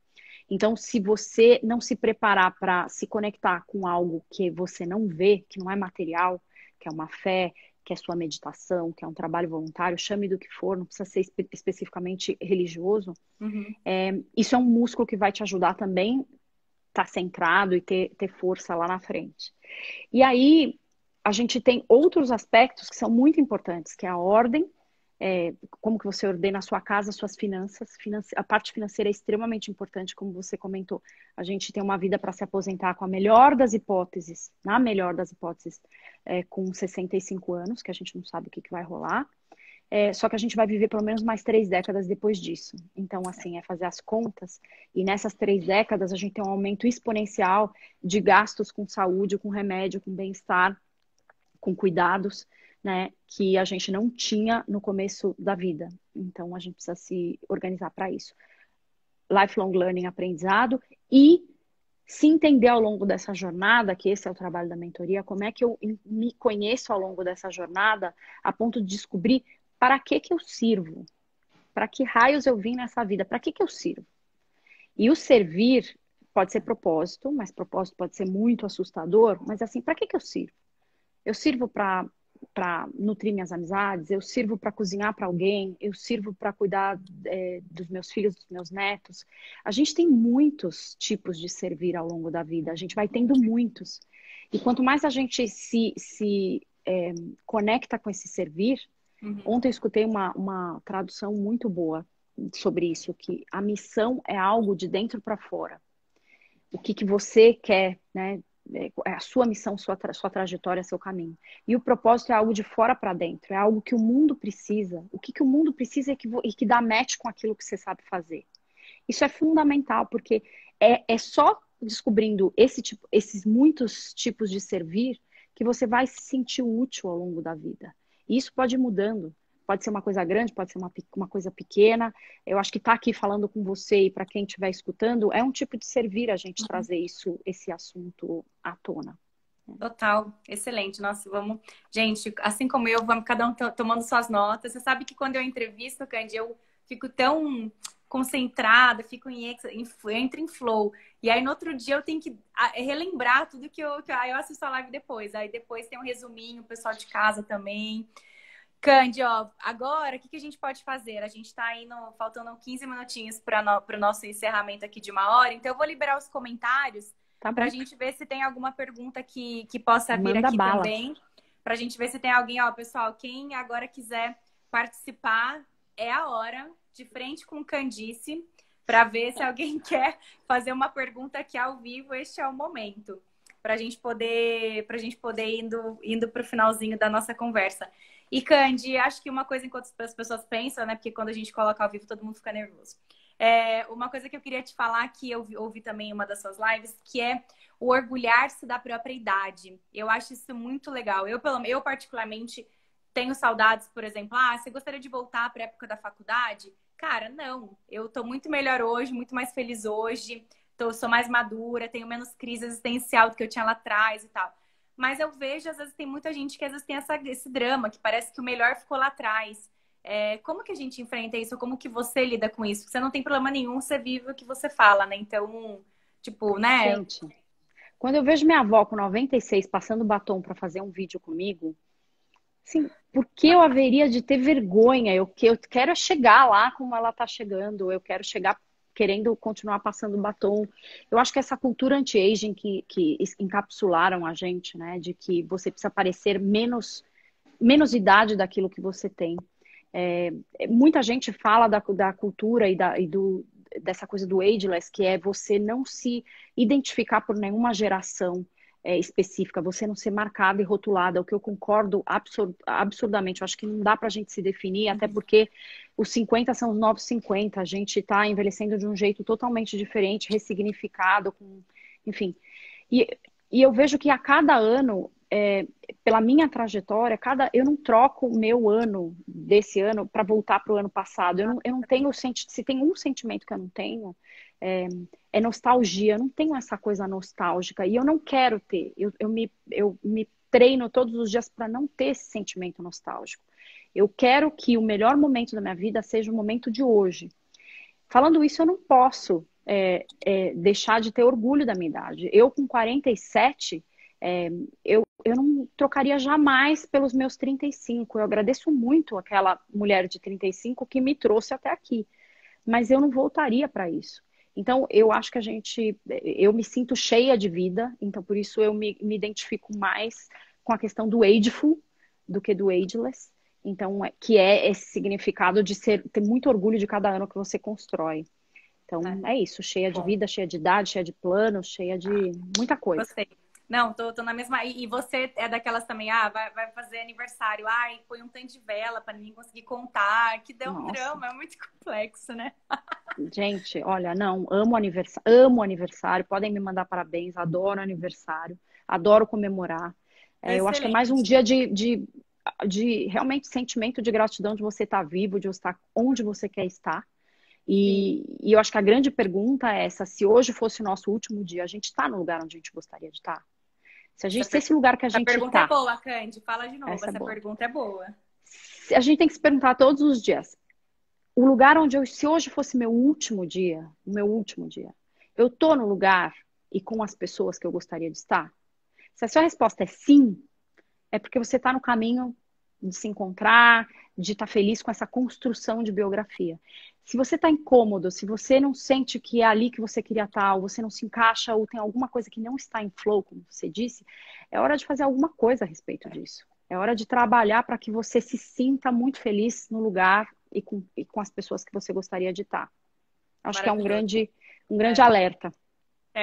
Então, se você não se preparar para se conectar com algo que você não vê, que não é material, que é uma fé, que é sua meditação, que é um trabalho voluntário, chame do que for, não precisa ser especificamente religioso, Uhum. isso é um músculo que vai te ajudar também a estar centrado e ter força lá na frente. E aí, a gente tem outros aspectos que são muito importantes, que é a ordem, como que você ordena a sua casa, suas finanças. A parte financeira é extremamente importante, como você comentou. A gente tem uma vida para se aposentar com a melhor das hipóteses, na melhor das hipóteses, com 65 anos, que a gente não sabe o que vai rolar. Só que a gente vai viver pelo menos mais 3 décadas depois disso. Então, assim, é fazer as contas. E nessas 3 décadas, a gente tem um aumento exponencial de gastos com saúde, com remédio, com bem-estar, com cuidados, né? Que a gente não tinha no começo da vida. Então, a gente precisa se organizar para isso. Lifelong learning, aprendizado e se entender ao longo dessa jornada, que esse é o trabalho da mentoria, como é que eu me conheço ao longo dessa jornada, a ponto de descobrir para que eu sirvo, para que raios eu vim nessa vida, para que eu sirvo. E o servir pode ser propósito, mas propósito pode ser muito assustador, mas assim, para que eu sirvo? Eu sirvo para nutrir minhas amizades, eu sirvo para cozinhar para alguém, eu sirvo para cuidar dos meus filhos, dos meus netos. A gente tem muitos tipos de servir ao longo da vida, a gente vai tendo muitos. E quanto mais a gente se conecta com esse servir, ontem eu escutei uma tradução muito boa sobre isso, que a missão é algo de dentro para fora. O que você quer, né? É a sua missão, sua trajetória, seu caminho. E o propósito é algo de fora para dentro, é algo que o mundo precisa. O que o mundo precisa e que dá match com aquilo que você sabe fazer. Isso é fundamental, porque é só descobrindo esses muitos tipos de servir que você vai se sentir útil ao longo da vida. E isso pode ir mudando. Pode ser uma coisa grande, pode ser uma coisa pequena. Eu acho que estar aqui falando com você e para quem estiver escutando é um tipo de servir a gente trazer esse assunto à tona. Total, excelente. Nossa, vamos. Gente, assim como eu, vamos cada um tomando suas notas. Você sabe que quando eu entrevisto, Candy, eu fico tão concentrada, eu entro em flow. E aí no outro dia eu tenho que relembrar tudo aí eu assisto a live depois. Aí depois tem um resuminho, o pessoal de casa também. Candy, ó, agora o que a gente pode fazer? A gente tá indo, faltando 15 minutinhos para o nosso encerramento aqui de 1 hora, então eu vou liberar os comentários Tá para a bom. gente ver se tem alguma pergunta que possa vir Manda aqui bala. também. Para a gente ver se tem alguém, ó, pessoal, quem agora quiser participar, é a hora, de frente com Candice, para ver se alguém quer fazer uma pergunta aqui ao vivo. Este é o momento para a gente poder indo para o finalzinho da nossa conversa. E, Candy, acho que uma coisa enquanto as pessoas pensam, né? Porque quando a gente coloca ao vivo, todo mundo fica nervoso. Uma coisa que eu queria te falar, que eu ouvi também em uma das suas lives, que é o orgulhar-se da própria idade. Eu acho isso muito legal. Eu particularmente, tenho saudades, por exemplo, você gostaria de voltar para a época da faculdade? Cara, não. Eu tô muito melhor hoje, muito mais feliz hoje. Sou mais madura, tenho menos crise existencial do que eu tinha lá atrás e tal. Mas eu vejo, às vezes, tem muita gente que às vezes tem esse drama, que parece que o melhor ficou lá atrás. Como que a gente enfrenta isso? Como que você lida com isso? Porque você não tem problema nenhum, você vive o que você fala, né? Então, tipo, né? Gente, quando eu vejo minha avó com 96 passando batom para fazer um vídeo comigo, assim, por que eu haveria de ter vergonha? Eu quero chegar lá como ela tá chegando, eu quero chegar querendo continuar passando batom. Eu acho que essa cultura anti-aging que encapsularam a gente, né, de que você precisa parecer menos idade daquilo que você tem. Muita gente fala da cultura dessa coisa do ageless, que é você não se identificar por nenhuma geração específica, você não ser marcada e rotulada, o que eu concordo absurdamente. Eu acho que não dá pra gente se definir, até porque os 50 são os novos 50, a gente tá envelhecendo de um jeito totalmente diferente, ressignificado, enfim. E eu vejo que a cada ano, pela minha trajetória, eu não troco o meu ano desse ano para voltar para o ano passado. Eu não tenho, se tem um sentimento que eu não tenho, é nostalgia. Eu não tenho essa coisa nostálgica e eu não quero ter. Eu me treino todos os dias para não ter esse sentimento nostálgico. Eu quero que o melhor momento da minha vida seja o momento de hoje. Falando isso, eu não posso deixar de ter orgulho da minha idade. Eu, com 47, eu não trocaria jamais pelos meus 35. Eu agradeço muito aquela mulher de 35 que me trouxe até aqui. Mas eu não voltaria para isso. Então, eu acho que eu me sinto cheia de vida, então por isso eu me identifico mais com a questão do ageful do que do ageless. Então, que é esse significado de ter muito orgulho de cada ano que você constrói. Então, é isso, cheia de vida, cheia de idade, cheia de planos, cheia de muita coisa. Gostei. Não, tô na mesma. E você é daquelas também, vai fazer aniversário, põe um tanto de vela pra ninguém conseguir contar, que dá um drama, é muito complexo, né? Gente, olha, não, amo aniversário, podem me mandar parabéns, adoro aniversário, adoro comemorar. Eu acho que é mais um dia de realmente sentimento de gratidão de você estar vivo, de você estar onde você quer estar. E eu acho que a grande pergunta é essa: se hoje fosse o nosso último dia, a gente está no lugar onde a gente gostaria de estar? Se esse lugar que a gente está... Essa pergunta é boa, Candy. Fala de novo. Essa pergunta é boa. A gente tem que se perguntar todos os dias. O lugar se hoje fosse meu último dia, eu tô no lugar e com as pessoas que eu gostaria de estar? Se a sua resposta é sim, é porque você está no caminho de se encontrar, de estar feliz com essa construção de biografia. Se você está incômodo, se você não sente que é ali que você queria estar, ou você não se encaixa, ou tem alguma coisa que não está em flow, como você disse, é hora de fazer alguma coisa a respeito disso. É hora de trabalhar para que você se sinta muito feliz no lugar e com as pessoas que você gostaria de estar. Acho que é um grande alerta.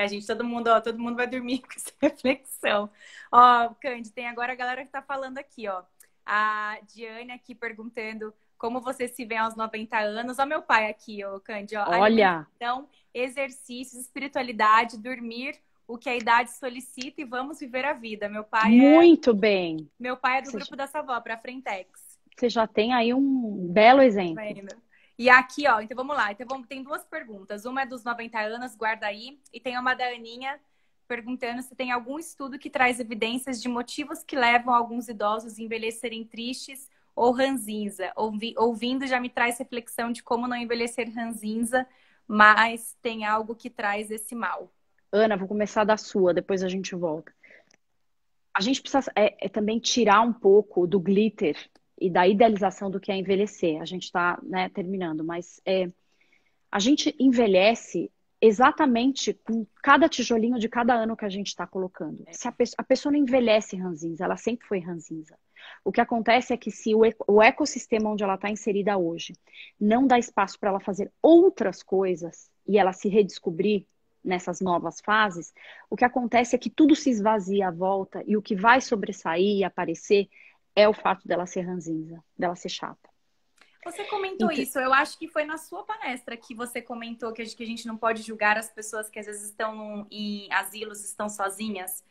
Gente, todo mundo vai dormir com essa reflexão. Ó, Candy, tem agora a galera que tá falando aqui, ó. A Diane aqui perguntando como você se vê aos 90 anos. Ó, meu pai aqui, ó, Candy, ó. Olha! Então, exercícios, espiritualidade, dormir o que a idade solicita e vamos viver a vida. Meu pai Muito bem! Meu pai é do grupo da sua avó, pra Frentex. você já tem aí um belo exemplo. Vendo? E aqui, ó, então vamos lá. Tem duas perguntas. Uma é dos 90 anos, guarda aí. E tem uma da Aninha perguntando se tem algum estudo que traz evidências de motivos que levam alguns idosos a envelhecerem tristes ou ranzinza. Ouvindo já me traz reflexão de como não envelhecer ranzinza, mas tem algo que traz esse mal. Ana, vou começar da sua, depois a gente volta. A gente precisa também tirar um pouco do glitter e da idealização do que é envelhecer. A gente está, né, terminando, mas a gente envelhece exatamente com cada tijolinho de cada ano que a gente está colocando. Se a pessoa não envelhece ranzinza, ela sempre foi ranzinza. O que acontece é que se o ecossistema onde ela está inserida hoje não dá espaço para ela fazer outras coisas e ela se redescobrir nessas novas fases, o que acontece é que tudo se esvazia à volta e o que vai sobressair e aparecer é o fato dela ser ranzinza, dela ser chata. Você comentou isso, eu acho que foi na sua palestra que você comentou que a gente não pode julgar as pessoas que às vezes estão em asilos, estão sozinhas.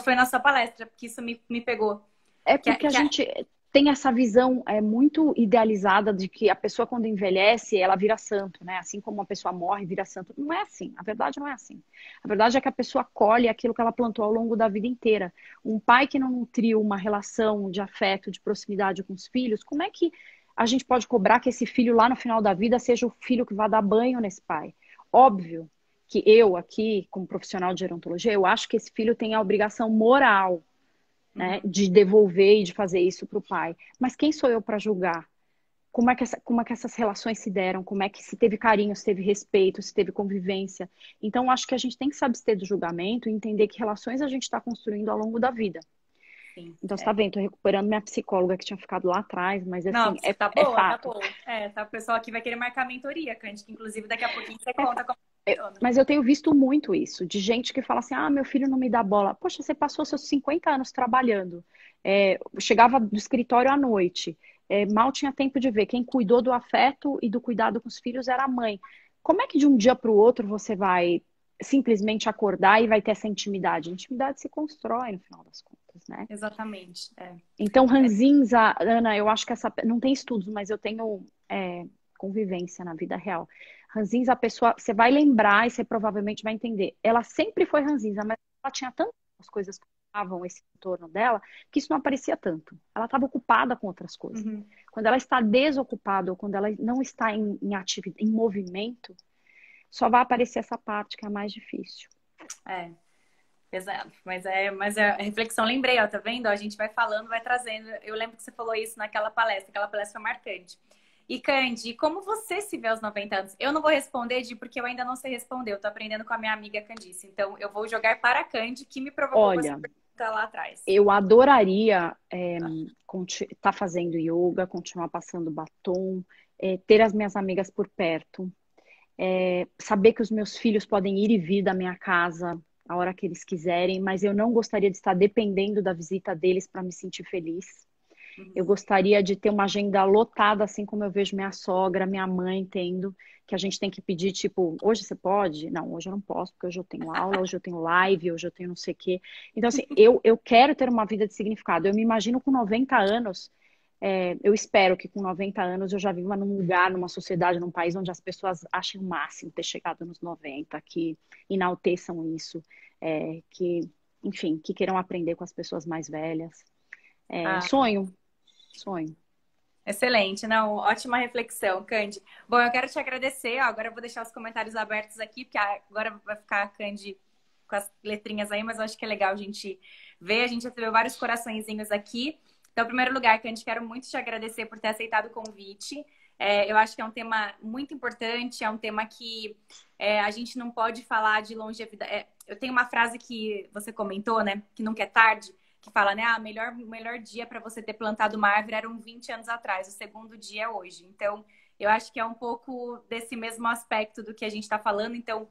Foi na sua palestra, porque isso me pegou. É porque a gente tem essa visão muito idealizada de que a pessoa quando envelhece, ela vira santo, né? Assim como uma pessoa morre, vira santo. Não é assim, a verdade não é assim. A verdade é que a pessoa colhe aquilo que ela plantou ao longo da vida inteira. Um pai que não nutriu uma relação de afeto, de proximidade com os filhos, como é que a gente pode cobrar que esse filho lá no final da vida seja o filho que vai dar banho nesse pai? Óbvio que eu aqui, como profissional de gerontologia, eu acho que esse filho tem a obrigação moral, né, de devolver e de fazer isso para o pai. Mas quem sou eu para julgar? Como é que essas relações se deram? Como é que se teve carinho, se teve respeito, se teve convivência? Então, acho que a gente tem que se abster do julgamento e entender que relações a gente está construindo ao longo da vida. Sim, então, você tá vendo, tô recuperando minha psicóloga que tinha ficado lá atrás, mas assim, não, tá boa, fato. Tá boa. Tá, o pessoal aqui vai querer marcar a mentoria, Cândido, que inclusive daqui a pouquinho você conta como funciona. Mas eu tenho visto muito isso, de gente que fala assim, meu filho não me dá bola. Poxa, você passou seus 50 anos trabalhando, chegava do escritório à noite, mal tinha tempo de ver. Quem cuidou do afeto e do cuidado com os filhos era a mãe. Como é que de um dia para o outro você vai simplesmente acordar e vai ter essa intimidade? A intimidade se constrói no final das contas, né? Exatamente. Então, ranzinza, Ana, eu acho que não tem estudos, mas eu tenho convivência na vida real. Ranzinza, a pessoa, você vai lembrar e você provavelmente vai entender. Ela sempre foi ranzinza, mas ela tinha tantas coisas que ocupavam esse entorno dela que isso não aparecia tanto. Ela estava ocupada com outras coisas. Quando ela está desocupada ou quando ela não está em atividade, em movimento, só vai aparecer essa parte que é a mais difícil. Exato, mas a reflexão, lembrei, ó, tá vendo? A gente vai falando, vai trazendo. Eu lembro que você falou isso naquela palestra, aquela palestra foi marcante. E Candy, como você se vê aos 90 anos? Eu não vou responder, Di, porque eu ainda não sei responder. Eu tô aprendendo com a minha amiga Candice. Então, eu vou jogar para a Candy, que me provocou essa pergunta lá atrás. Eu adoraria estar fazendo yoga, continuar passando batom, ter as minhas amigas por perto, saber que os meus filhos podem ir e vir da minha casa a hora que eles quiserem, mas eu não gostaria de estar dependendo da visita deles para me sentir feliz. Eu gostaria de ter uma agenda lotada, assim como eu vejo minha sogra, minha mãe tendo, que a gente tem que pedir, tipo, hoje você pode? Não, hoje eu não posso, porque hoje eu tenho aula, hoje eu tenho live, hoje eu tenho não sei o quê. Então, assim, eu quero ter uma vida de significado. Eu me imagino com 90 anos, eu espero que com 90 anos eu já viva num lugar, numa sociedade, num país onde as pessoas achem o máximo ter chegado nos 90, que enalteçam isso, que, enfim, que queiram aprender com as pessoas mais velhas. Sonho. Excelente, não, ótima reflexão, Candy. Bom, eu quero te agradecer, ó, agora eu vou deixar os comentários abertos aqui, porque agora vai ficar a Candy com as letrinhas aí, mas eu acho que é legal a gente ver, a gente recebeu vários coraçõezinhos aqui. Então, em primeiro lugar, Candy, quero muito te agradecer por ter aceitado o convite. Eu acho que é um tema muito importante, é um tema que a gente não pode falar de longevidade. Eu tenho uma frase que você comentou, né, que nunca é tarde, que fala, né, o melhor dia para você ter plantado uma árvore eram 20 anos atrás, o segundo dia é hoje. Então, eu acho que é um pouco desse mesmo aspecto do que a gente está falando. Então,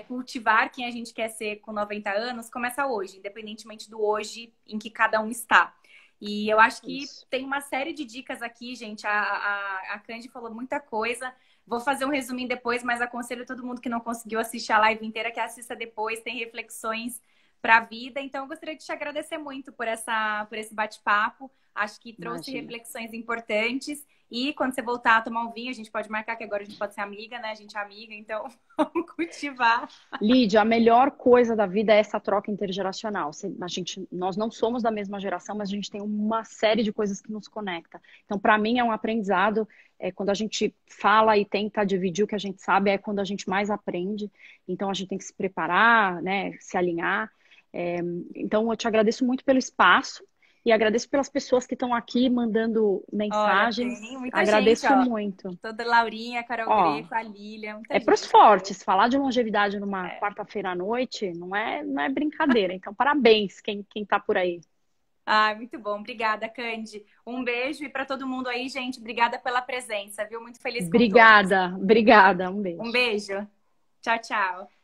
cultivar quem a gente quer ser com 90 anos começa hoje, independentemente do hoje em que cada um está. E eu acho que tem uma série de dicas aqui, gente. A Candy falou muita coisa. Vou fazer um resuminho depois, mas aconselho todo mundo que não conseguiu assistir a live inteira que assista depois. Tem reflexões para a vida. Então, eu gostaria de te agradecer muito por esse bate-papo. Acho que trouxe Imagina. reflexões importantes. E quando você voltar a tomar um vinho, a gente pode marcar, que agora a gente pode ser amiga, né? A gente é amiga, então vamos cultivar. Lídia, a melhor coisa da vida é essa troca intergeracional. Nós não somos da mesma geração, mas a gente tem uma série de coisas que nos conecta. Então, para mim, é um aprendizado. Quando a gente fala e tenta dividir o que a gente sabe, é quando a gente mais aprende. Então, a gente tem que se preparar, né? Se alinhar. Então, eu te agradeço muito pelo espaço e agradeço pelas pessoas que estão aqui mandando Olha, mensagens. tem muita gente, Agradeço ó. muito. Toda Laurinha, Carol Ó, Greco, a Lília, muita é para os gente. fortes. Falar de longevidade numa É. quarta-feira à noite não é brincadeira. Então, parabéns quem tá por aí. Ah, muito bom. Obrigada, Candy. Um beijo e para todo mundo aí, gente, obrigada pela presença, viu? Muito feliz com todos. Obrigada, obrigada. Um Um beijo. beijo. Tchau, tchau.